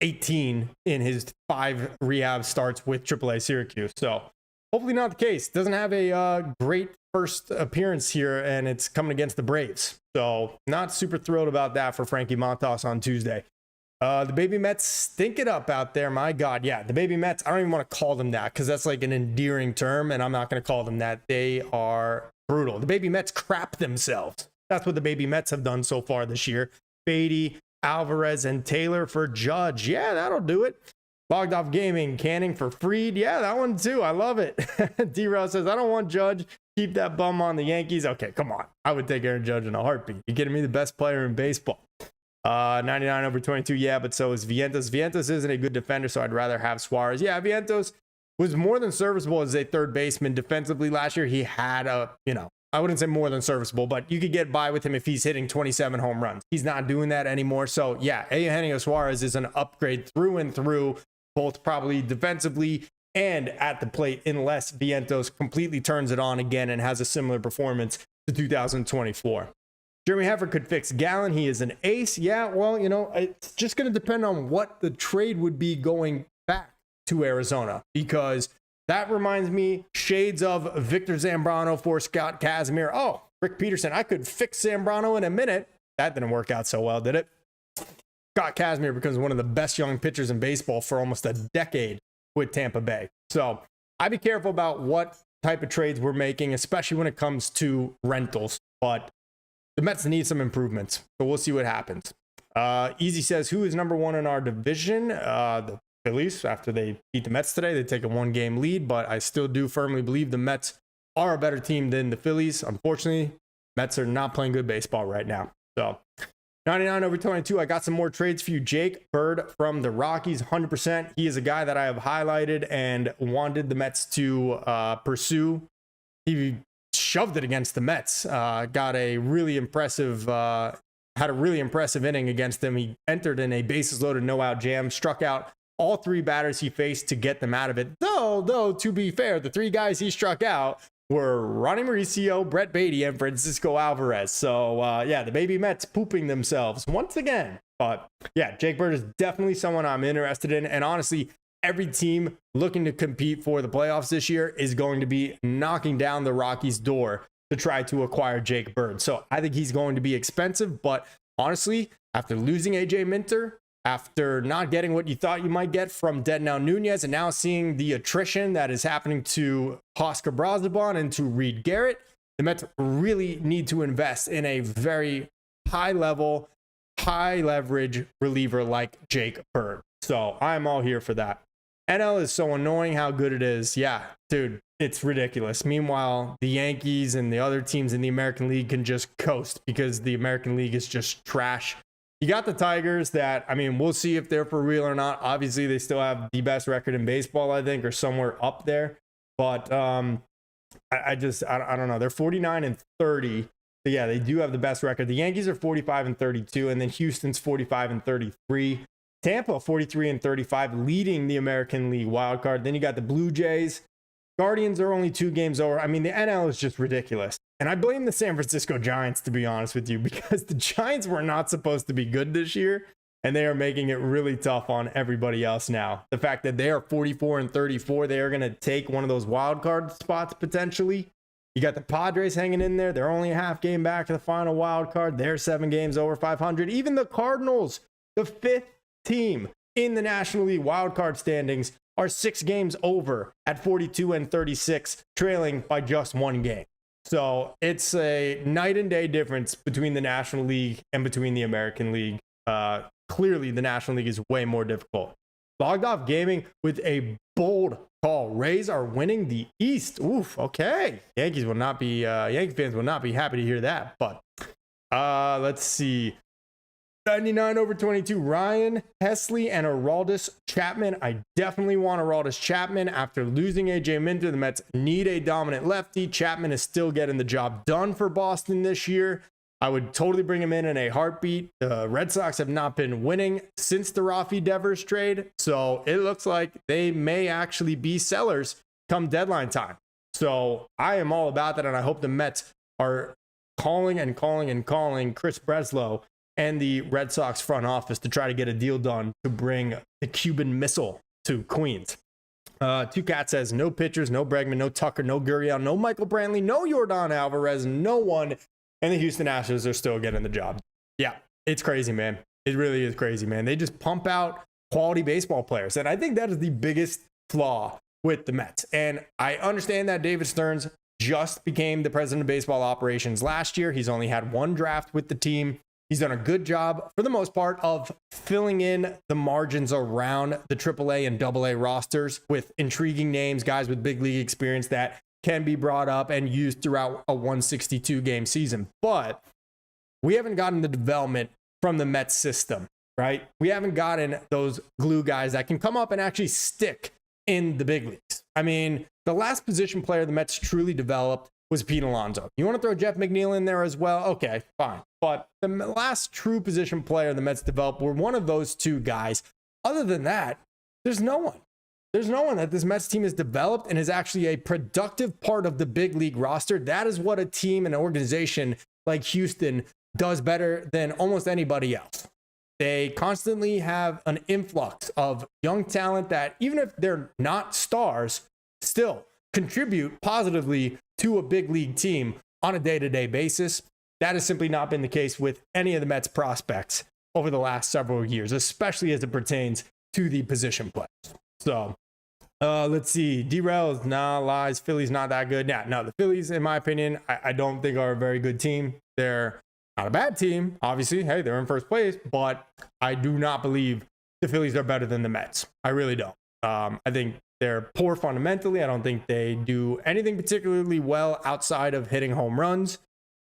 18 in his 5 rehab starts with AAA Syracuse. So hopefully not the case. Doesn't have a great first appearance here, and it's coming against the Braves. So not super thrilled about that for Frankie Montas on Tuesday. The baby Mets stink it up out there. My God. Yeah, the baby Mets. I don't even want to call them that because that's like an endearing term, and I'm not going to call them that. They are brutal. The baby Mets crap themselves. That's what the baby Mets have done so far this year. Beatty, Alvarez, and Taylor for Judge. Yeah, that'll do it. Logged Off Gaming, Canning for Freed. Yeah, that one too. I love it. D-Row says, I don't want Judge. Keep that bum on the Yankees. Okay, come on. I would take Aaron Judge in a heartbeat. You kidding me? The best player in baseball. 99/22. Yeah, but so is Vientos. Vientos isn't a good defender, so I'd rather have Suarez. Yeah, Vientos was more than serviceable as a third baseman defensively last year. He had I wouldn't say more than serviceable, but you could get by with him if he's hitting 27 home runs. He's not doing that anymore. So yeah, Eugenio Suarez is an upgrade through and through, both probably defensively and at the plate, unless Vientos completely turns it on again and has a similar performance to 2024. Jeremy Heffer could fix Gallen. He is an ace. Yeah, well, it's just going to depend on what the trade would be going back to Arizona, because that reminds me shades of Victor Zambrano for Scott Kazmir. Oh, Rick Peterson, I could fix Zambrano in a minute. That didn't work out so well, did it? Scott Kazmir becomes one of the best young pitchers in baseball for almost a decade with Tampa Bay. So I'd be careful about what type of trades we're making, especially when it comes to rentals. But the Mets need some improvements, so we'll see what happens. Easy says, who is number one in our division? The Phillies. After they beat the Mets today, they take a 1-game lead, but I still do firmly believe the Mets are a better team than the Phillies. Unfortunately, Mets are not playing good baseball right now. So 99/22. I got some more trades for you. Jake Bird from the Rockies, 100%. He is a guy that I have highlighted and wanted the Mets to pursue. He shoved it against the Mets. Got a really impressive, had a really impressive inning against them. He entered in a bases loaded, no out jam, struck out all 3 batters he faced to get them out of it. Though, to be fair, the 3 guys he struck out were Ronnie Mauricio, Brett Beatty, and Francisco Alvarez. So, yeah, the baby Mets pooping themselves once again. But, yeah, Jake Bird is definitely someone I'm interested in. And honestly, every team looking to compete for the playoffs this year is going to be knocking down the Rockies' door to try to acquire Jake Bird. So I think he's going to be expensive. But honestly, after losing AJ Minter, after not getting what you thought you might get from Deadnell Nunez, and now seeing the attrition that is happening to Oscar Brazaban and to Reed Garrett, the Mets really need to invest in a very high level, high leverage reliever like Jake Bird. So I'm all here for that. NL is so annoying how good it is. Yeah, dude, it's ridiculous. Meanwhile, the Yankees and the other teams in the American League can just coast because the American League is just trash. You got the Tigers that, I mean, we'll see if they're for real or not. Obviously, they still have the best record in baseball, I think, or somewhere up there. But I don't know. They're 49-30. So yeah, they do have the best record. The Yankees are 45-32, and then Houston's 45-33. Tampa 43-35, leading the American League wild card. Then you got the Blue Jays. Guardians are only 2 games over. I mean, the NL is just ridiculous. And I blame the San Francisco Giants, to be honest with you, because the Giants were not supposed to be good this year, and they are making it really tough on everybody else now. The fact that they are 44-34, they are going to take one of those wild card spots potentially. You got the Padres hanging in there. They're only a half game back to the final wild card. They're 7 games over 500. Even the Cardinals, the 5th team in the National League wild card standings, are 6 games over at 42-36, trailing by just 1 game. So it's a night and day difference between the National League and between the American League. Clearly, the National League is way more difficult. Logged Off Gaming with a bold call. Rays are winning the East. Oof, okay. Yankee fans will not be happy to hear that. But let's see. 99/22, Ryan Hesley and Aroldis Chapman. I definitely want Aroldis Chapman. After losing AJ Minter, the Mets need a dominant lefty. Chapman is still getting the job done for Boston this year. I would totally bring him in a heartbeat. The Red Sox have not been winning since the Rafi Devers trade, so it looks like they may actually be sellers come deadline time. So I am all about that, and I hope the Mets are calling Chris Breslow and the Red Sox front office to try to get a deal done to bring the Cuban Missile to Queens. Two Cat says, no pitchers, no Bregman, no Tucker, no Gurriel, no Michael Brantley, no Yordan Alvarez, no one. And the Houston Astros are still getting the job. Yeah, it's crazy, man. It really is crazy, man. They just pump out quality baseball players. And I think that is the biggest flaw with the Mets. And I understand that David Stearns just became the president of baseball operations last year. He's only had 1 draft with the team. He's done a good job, for the most part, of filling in the margins around the AAA and AA rosters with intriguing names, guys with big league experience that can be brought up and used throughout a 162 game season. But we haven't gotten the development from the Mets system, right? We haven't gotten those glue guys that can come up and actually stick in the big leagues. I mean, the last position player the Mets truly developed was Pete Alonso. You want to throw Jeff McNeil in there as well? Okay, fine. But the last true position player the Mets developed were one of those two guys. Other than that, there's no one. There's no one that this Mets team has developed and is actually a productive part of the big league roster. That is what a team and an organization like Houston does better than almost anybody else. They constantly have an influx of young talent that, even if they're not stars, still contribute positively to a big league team on a day-to-day basis. That has simply not been the case with any of the Mets prospects over the last several years, especially as it pertains to the position players. So let's see. Derails, lies. Phillies not that good. No, the Phillies, in my opinion, I don't think are a very good team. They're not a bad team. Obviously, hey, they're in first place, but I do not believe the Phillies are better than the Mets. I really don't. I think they're poor fundamentally. I don't think they do anything particularly well outside of hitting home runs.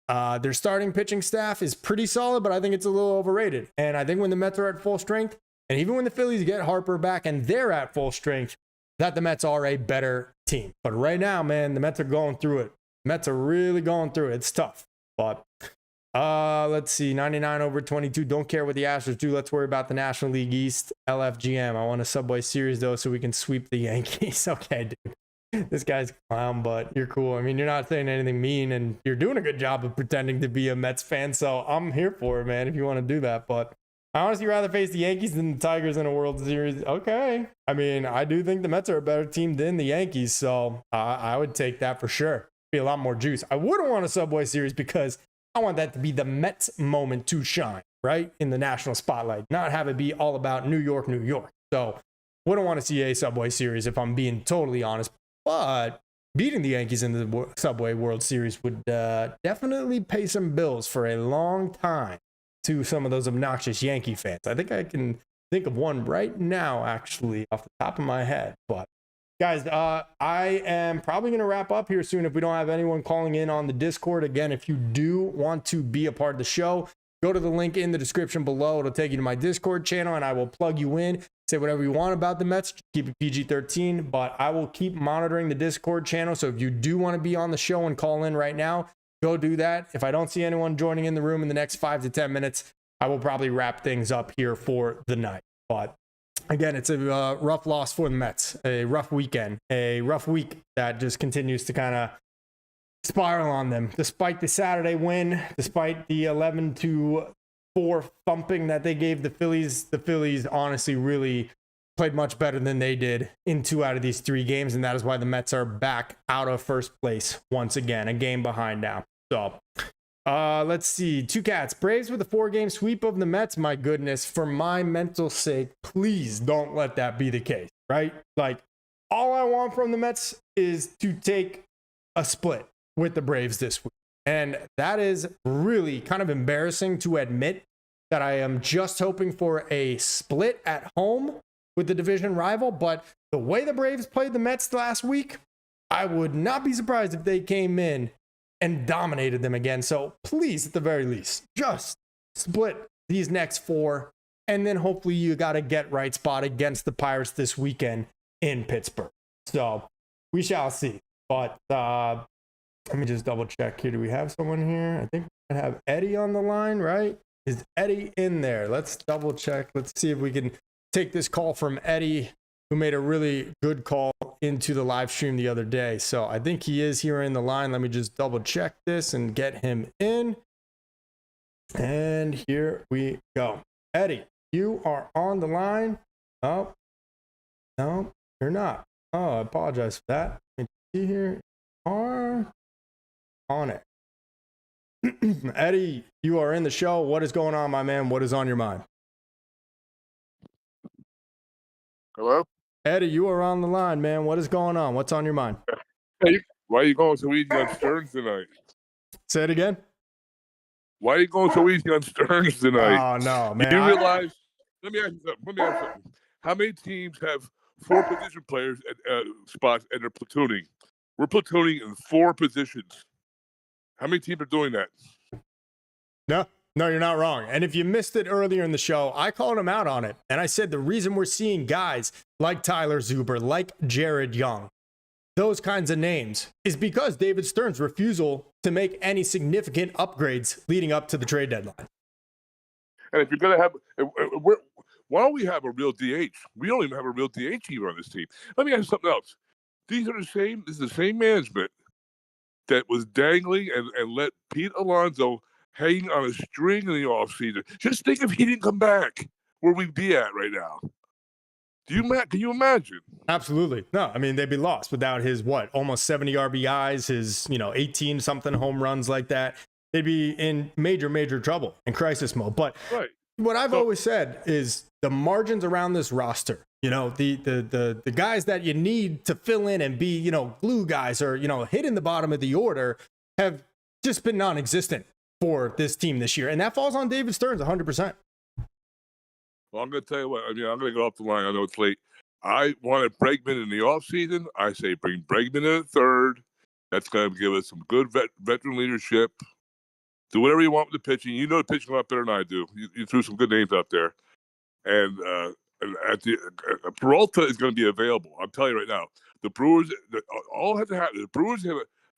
Their starting pitching staff is pretty solid, but I think it's a little overrated. And I think when the Mets are at full strength, and even when the Phillies get Harper back and they're at full strength, that the Mets are a better team. But right now, man, the Mets are going through it. Mets are really going through it. It's tough. But let's see, 99/22. Don't care what the Astros do. Let's worry about the National League East. LFGM. I want a Subway Series, though, so we can sweep the Yankees. Okay, dude. This guy's a clown, but you're cool. I mean, you're not saying anything mean, and you're doing a good job of pretending to be a Mets fan, so I'm here for it, man, if you want to do that. But I honestly rather face the Yankees than the Tigers in a World Series. Okay. I mean, I do think the Mets are a better team than the Yankees, so I would take that for sure. Be a lot more juice. I wouldn't want a Subway Series because I want that to be the Mets moment to shine, right? In the national spotlight, not have it be all about New York, New York. So wouldn't want to see a Subway Series if I'm being totally honest. But beating the Yankees in the Subway World Series would definitely pay some bills for a long time to some of those obnoxious Yankee fans. I think I can think of one right now, actually, off the top of my head. But guys, I am probably going to wrap up here soon if we don't have anyone calling in on the Discord. Again, if you do want to be a part of the show, go to the link in the description below. It'll take you to my Discord channel, and I will plug you in. Say whatever you want about the Mets. Keep it PG-13, but I will keep monitoring the Discord channel. So if you do want to be on the show and call in right now, go do that. If I don't see anyone joining in the room in the next 5 to 10 minutes, I will probably wrap things up here for the night. But again, it's a rough loss for the Mets, a rough weekend, a rough week that just continues to kind of spiral on them. Despite the Saturday win, despite the 11-4 thumping that they gave the Phillies honestly really played much better than they did in 2 out of these 3 games, and that is why the Mets are back out of first place once again, a game behind now. So let's see. 2 Cats. Braves with a 4-game sweep of the Mets. My goodness, for my mental sake, please don't let that be the case, right? Like, all I want from the Mets is to take a split with the Braves this week. And that is really kind of embarrassing to admit that I am just hoping for a split at home with the division rival. But the way the Braves played the Mets last week, I would not be surprised if they came in and dominated them again. So please, at the very least, just split these next 4. And then hopefully you got a get right spot against the Pirates this weekend in Pittsburgh. So we shall see. But let me just double check here. Do we have someone here? I think we have Eddie on the line, right? Is Eddie in there? Let's double check. Let's see if we can take this call from Eddie, who made a really good call into the live stream the other day. So I think he is here in the line. Let me just double check this and get him in. And here we go. Eddie, you are on the line. Oh, no, you're not. Oh, I apologize for that. Let me see here. You are on it. Eddie, you are in the show. What is going on, my man? What is on your mind? Hello? Eddie, you are on the line, man. What is going on? What's on your mind? Hey, why are you going so easy on Stearns tonight? Say it again. Why are you going so easy on Stearns tonight? Oh, no, man. Do you realize? Let me ask you something. How many teams have 4 position players at spots and they're platooning? We're platooning in 4 positions. How many teams are doing that? No, you're not wrong. And if you missed it earlier in the show, I called him out on it. And I said the reason we're seeing guys like Tyler Zuber, like Jared Young, those kinds of names, is because David Stern's refusal to make any significant upgrades leading up to the trade deadline. And if you're going to have why don't we have a real DH? We don't even have a real DH either on this team. Let me ask you something else. This is the same management that was dangling and let Pete Alonso hang on a string in the offseason. Just think if he didn't come back, where we'd be at right now. Can you imagine? Absolutely. No, I mean, they'd be lost without his, almost 70 RBIs, his, 18 something home runs like that. They'd be in major trouble in crisis mode. But right. What I've always said is the margins around this roster, the guys that you need to fill in and be, glue guys or, hitting the bottom of the order have just been non-existent for this team this year. And that falls on David Stearns 100%. Well, I'm going to tell you what. I'm going to go off the line. I know it's late. I wanted Bregman in the offseason. I say bring Bregman in at third. That's going to give us some good veteran leadership. Do whatever you want with the pitching. You know the pitching a lot better than I do. You threw some good names out there. And Peralta is going to be available. I'm telling you right now. The Brewers, all have to happen. The Brewers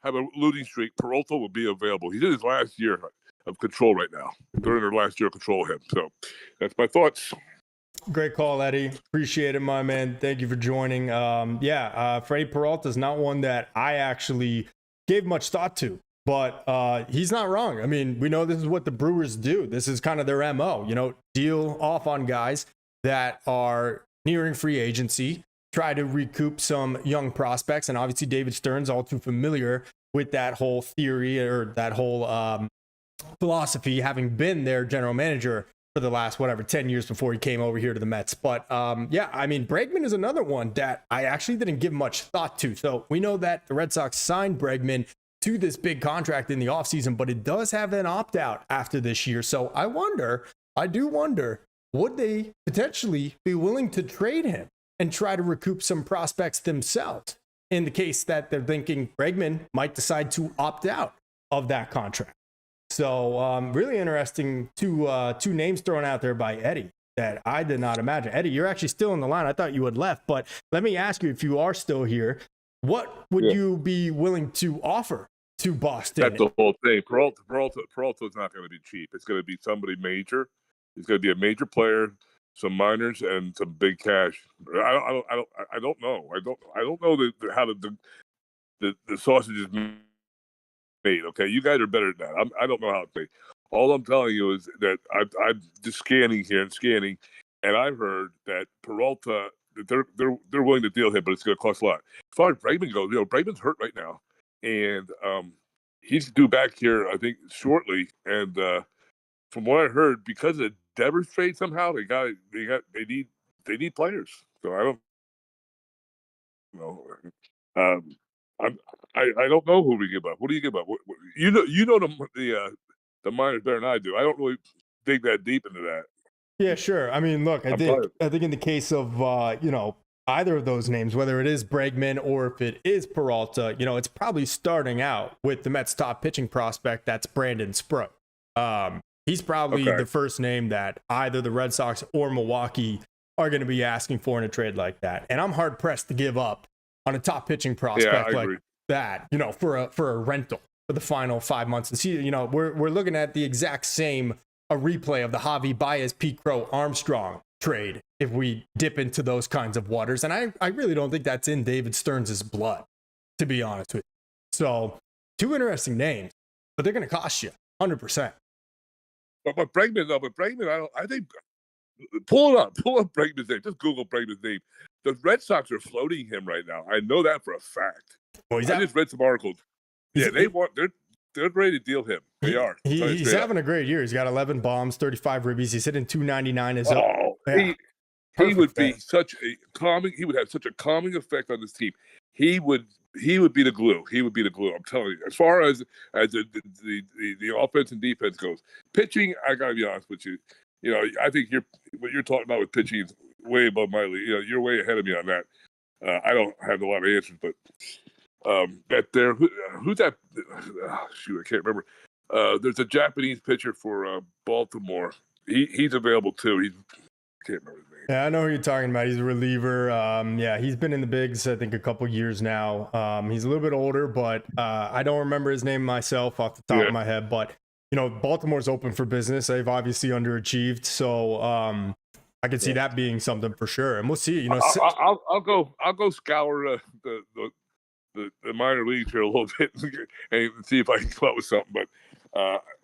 have a losing streak. Peralta will be available. He's in his last year of control right now. They're in their last year of control of him. So that's my thoughts. Great call, Eddie. Appreciate it, my man. Thank you for joining. Freddie Peralta is not one that I actually gave much thought to, but he's not wrong. I mean, we know this is what the Brewers do. This is kind of their MO, deal off on guys that are nearing free agency, try to recoup some young prospects. And obviously David Stearns, all too familiar with that whole theory or that whole philosophy, having been their general manager for the last, 10 years before he came over here to the Mets. But Bregman is another one that I actually didn't give much thought to. So we know that the Red Sox signed Bregman to this big contract in the offseason, but it does have an opt-out after this year. So I do wonder, would they potentially be willing to trade him and try to recoup some prospects themselves in the case that they're thinking Bregman might decide to opt out of that contract? So really interesting two names thrown out there by Eddie that I did not imagine. Eddie, you're actually still in the line. I thought you had left, but let me ask you, if you are still here, what would you be willing to offer to Boston? That's the whole thing. Peralta's not going to be cheap. It's going to be somebody major. He's going to be a major player, some minors, and some big cash. I don't know. I don't know how the sausage is made. Okay, you guys are better than that. I don't know how it's made. All I'm telling you is that I'm just scanning, and I've heard that Peralta, they're willing to deal him, but it's going to cost a lot. As far as Bregman goes, Bregman's hurt right now, and he's due back here, I think, shortly. And from what I heard, because of the Devers trade, somehow they need players. So I don't know. I don't know who we give up. What do you give up? You know the minors better than I do. I don't really dig that deep into that. Yeah, sure. I mean, look, I think in the case of either of those names, whether it is Bregman or if it is Peralta, it's probably starting out with the Mets' top pitching prospect. That's Brandon Sproat. He's probably the first name that either the Red Sox or Milwaukee are going to be asking for in a trade like that. And I'm hard pressed to give up on a top pitching prospect like that, for a rental for the final 5 months. And see, we're looking at the exact same replay of the Javi Baez, Pete Crow, Armstrong trade if we dip into those kinds of waters. And I really don't think that's in David Stearns' blood, to be honest with you. So 2 interesting names, but they're going to cost you 100%. But Bregman, I think pull up Bregman's name. Just Google Bregman's name. The Red Sox are floating him right now. I know that for a fact. Well, I just read some articles. Yeah, they're ready to deal him. They are. He's having a great year. He's got 11 bombs, 35 ribbies. He's hitting 299. He would be such a calming. He would have such a calming effect on this team. He would be the glue. He would be the glue. I'm telling you. As far as the offense and defense goes, pitching, I gotta be honest with you. I think what you're talking about with pitching is way above my league. You're way ahead of me on that. I don't have a lot of answers, but That there, who's that? Shoot, I can't remember. There's a Japanese pitcher for Baltimore. He's available too. I can't remember his name. Yeah, I know who you're talking about. He's a reliever. Yeah, he's been in the bigs, I think, a couple years now. He's a little bit older, but I don't remember his name myself off the top of my head. But, you know, Baltimore's open for business. They've obviously underachieved. So I could see that being something for sure. And we'll see. You know, I'll go scour the minor leagues here a little bit and see if I can come up with something. But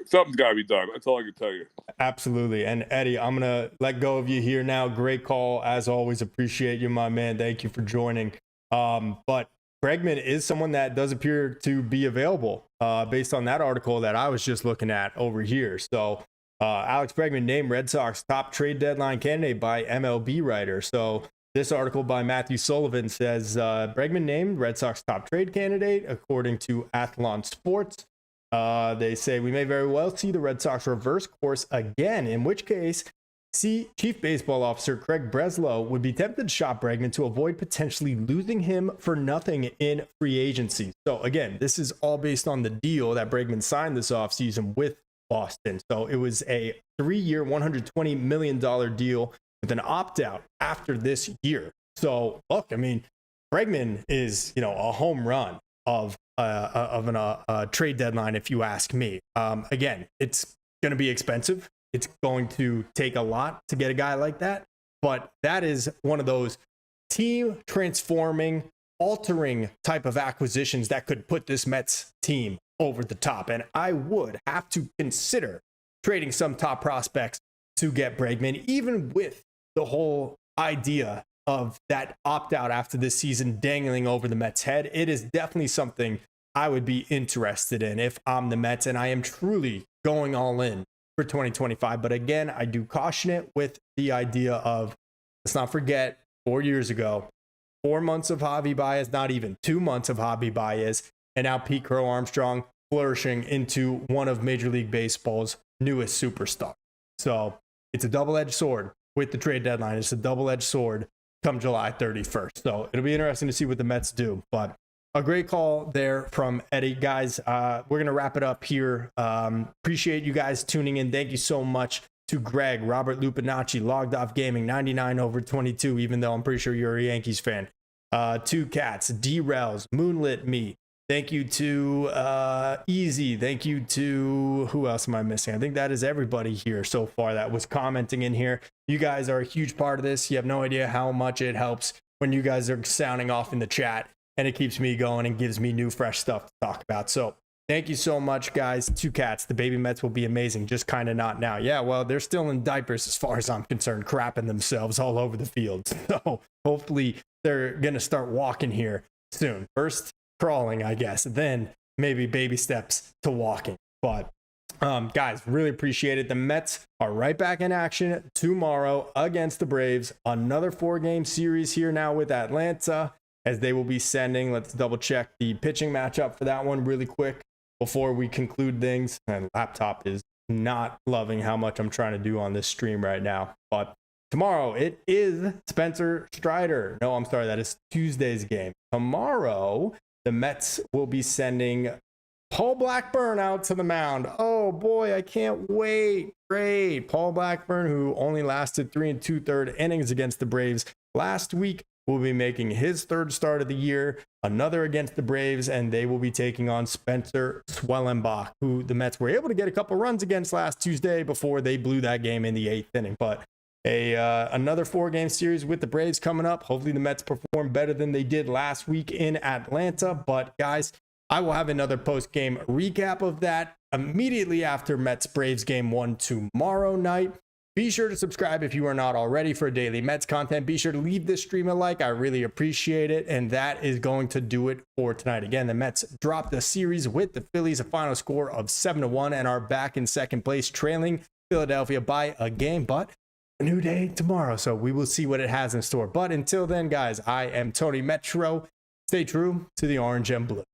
something's got to be done. That's all I can tell you. Absolutely. And Eddie, I'm going to let go of you here now. Great call. As always, appreciate you, my man. Thank you for joining. But Bregman is someone that does appear to be available based on that article that I was just looking at over here. So Alex Bregman named Red Sox top trade deadline candidate by MLB writer. So this article by Matthew Sullivan says Bregman named Red Sox top trade candidate according to Athlon Sports. They say we may very well see the Red Sox reverse course again, in which case Chief Baseball Officer Craig Breslow would be tempted to shop Bregman to avoid potentially losing him for nothing in free agency. So again, this is all based on the deal that Bregman signed this offseason with Boston. So it was a 3-year, $120 million deal with an opt-out after this year. So look, I mean, Bregman is, you know, a home run of a trade deadline, if you ask me. Again, it's going to be expensive. It's going to take a lot to get a guy like that. But that is one of those team transforming, altering type of acquisitions that could put this Mets team over the top. And I would have to consider trading some top prospects to get Bregman, even with the whole idea of that opt-out after this season dangling over the Mets' head. It is definitely something I would be interested in if I'm the Mets, and I am truly going all in for 2025. But again, I do caution it with the idea of, let's not forget, 4 years ago, 4 months of Javi Baez, not even 2 months of Javi Baez, and now Pete Crow Armstrong flourishing into one of Major League Baseball's newest superstars. So it's a double-edged sword with the trade deadline. It's a double-edged sword come July 31st. So it'll be interesting to see what the Mets do. But a great call there from Eddie. Guys, we're going to wrap it up here. Appreciate you guys tuning in. Thank you so much to Greg, Robert Lupinacci, Logged Off Gaming, 99/22, even though I'm pretty sure you're a Yankees fan. Two Cats, D-Rels, Moonlit Me. Thank you to Easy. Thank you to, who else am I missing? I think that is everybody here so far that was commenting in here. You guys are a huge part of this. You have no idea how much it helps when you guys are sounding off in the chat, and it keeps me going and gives me new, fresh stuff to talk about. So thank you so much, guys. Two Cats, the baby Mets will be amazing, just kind of not now. Yeah, well, they're still in diapers as far as I'm concerned, crapping themselves all over the field. So hopefully they're going to start walking here soon. First, crawling, I guess, then maybe baby steps to walking. But guys, really appreciate it. The Mets are right back in action tomorrow against the Braves. Another 4-game series here now with Atlanta, as they will be sending, let's double check the pitching matchup for that one really quick before we conclude things. And laptop is not loving how much I'm trying to do on this stream right now. But tomorrow it is Spencer Strider. No, I'm sorry, that is Tuesday's game. Tomorrow the Mets will be sending Paul Blackburn out to the mound. Oh boy, I can't wait. Great. Paul Blackburn, who only lasted 3 2/3 innings against the Braves last week, will be making his third start of the year, another against the Braves, and they will be taking on Spencer Swellenbach, who the Mets were able to get a couple runs against last Tuesday before they blew that game in the 8th inning. But another 4-game series with the Braves coming up. Hopefully the Mets perform better than they did last week in Atlanta. But guys, I will have another post-game recap of that immediately after Mets Braves game 1 tomorrow night. Be sure to subscribe if you are not already for daily Mets content. Be sure to leave this stream a like. I really appreciate it. And that is going to do it for tonight. Again, the Mets dropped the series with the Phillies, a final score of 7-1, and are back in second place, trailing Philadelphia by a game. But a new day tomorrow, so we will see what it has in store. But until then, guys, I am Tony Metro. Stay true to the orange and blue.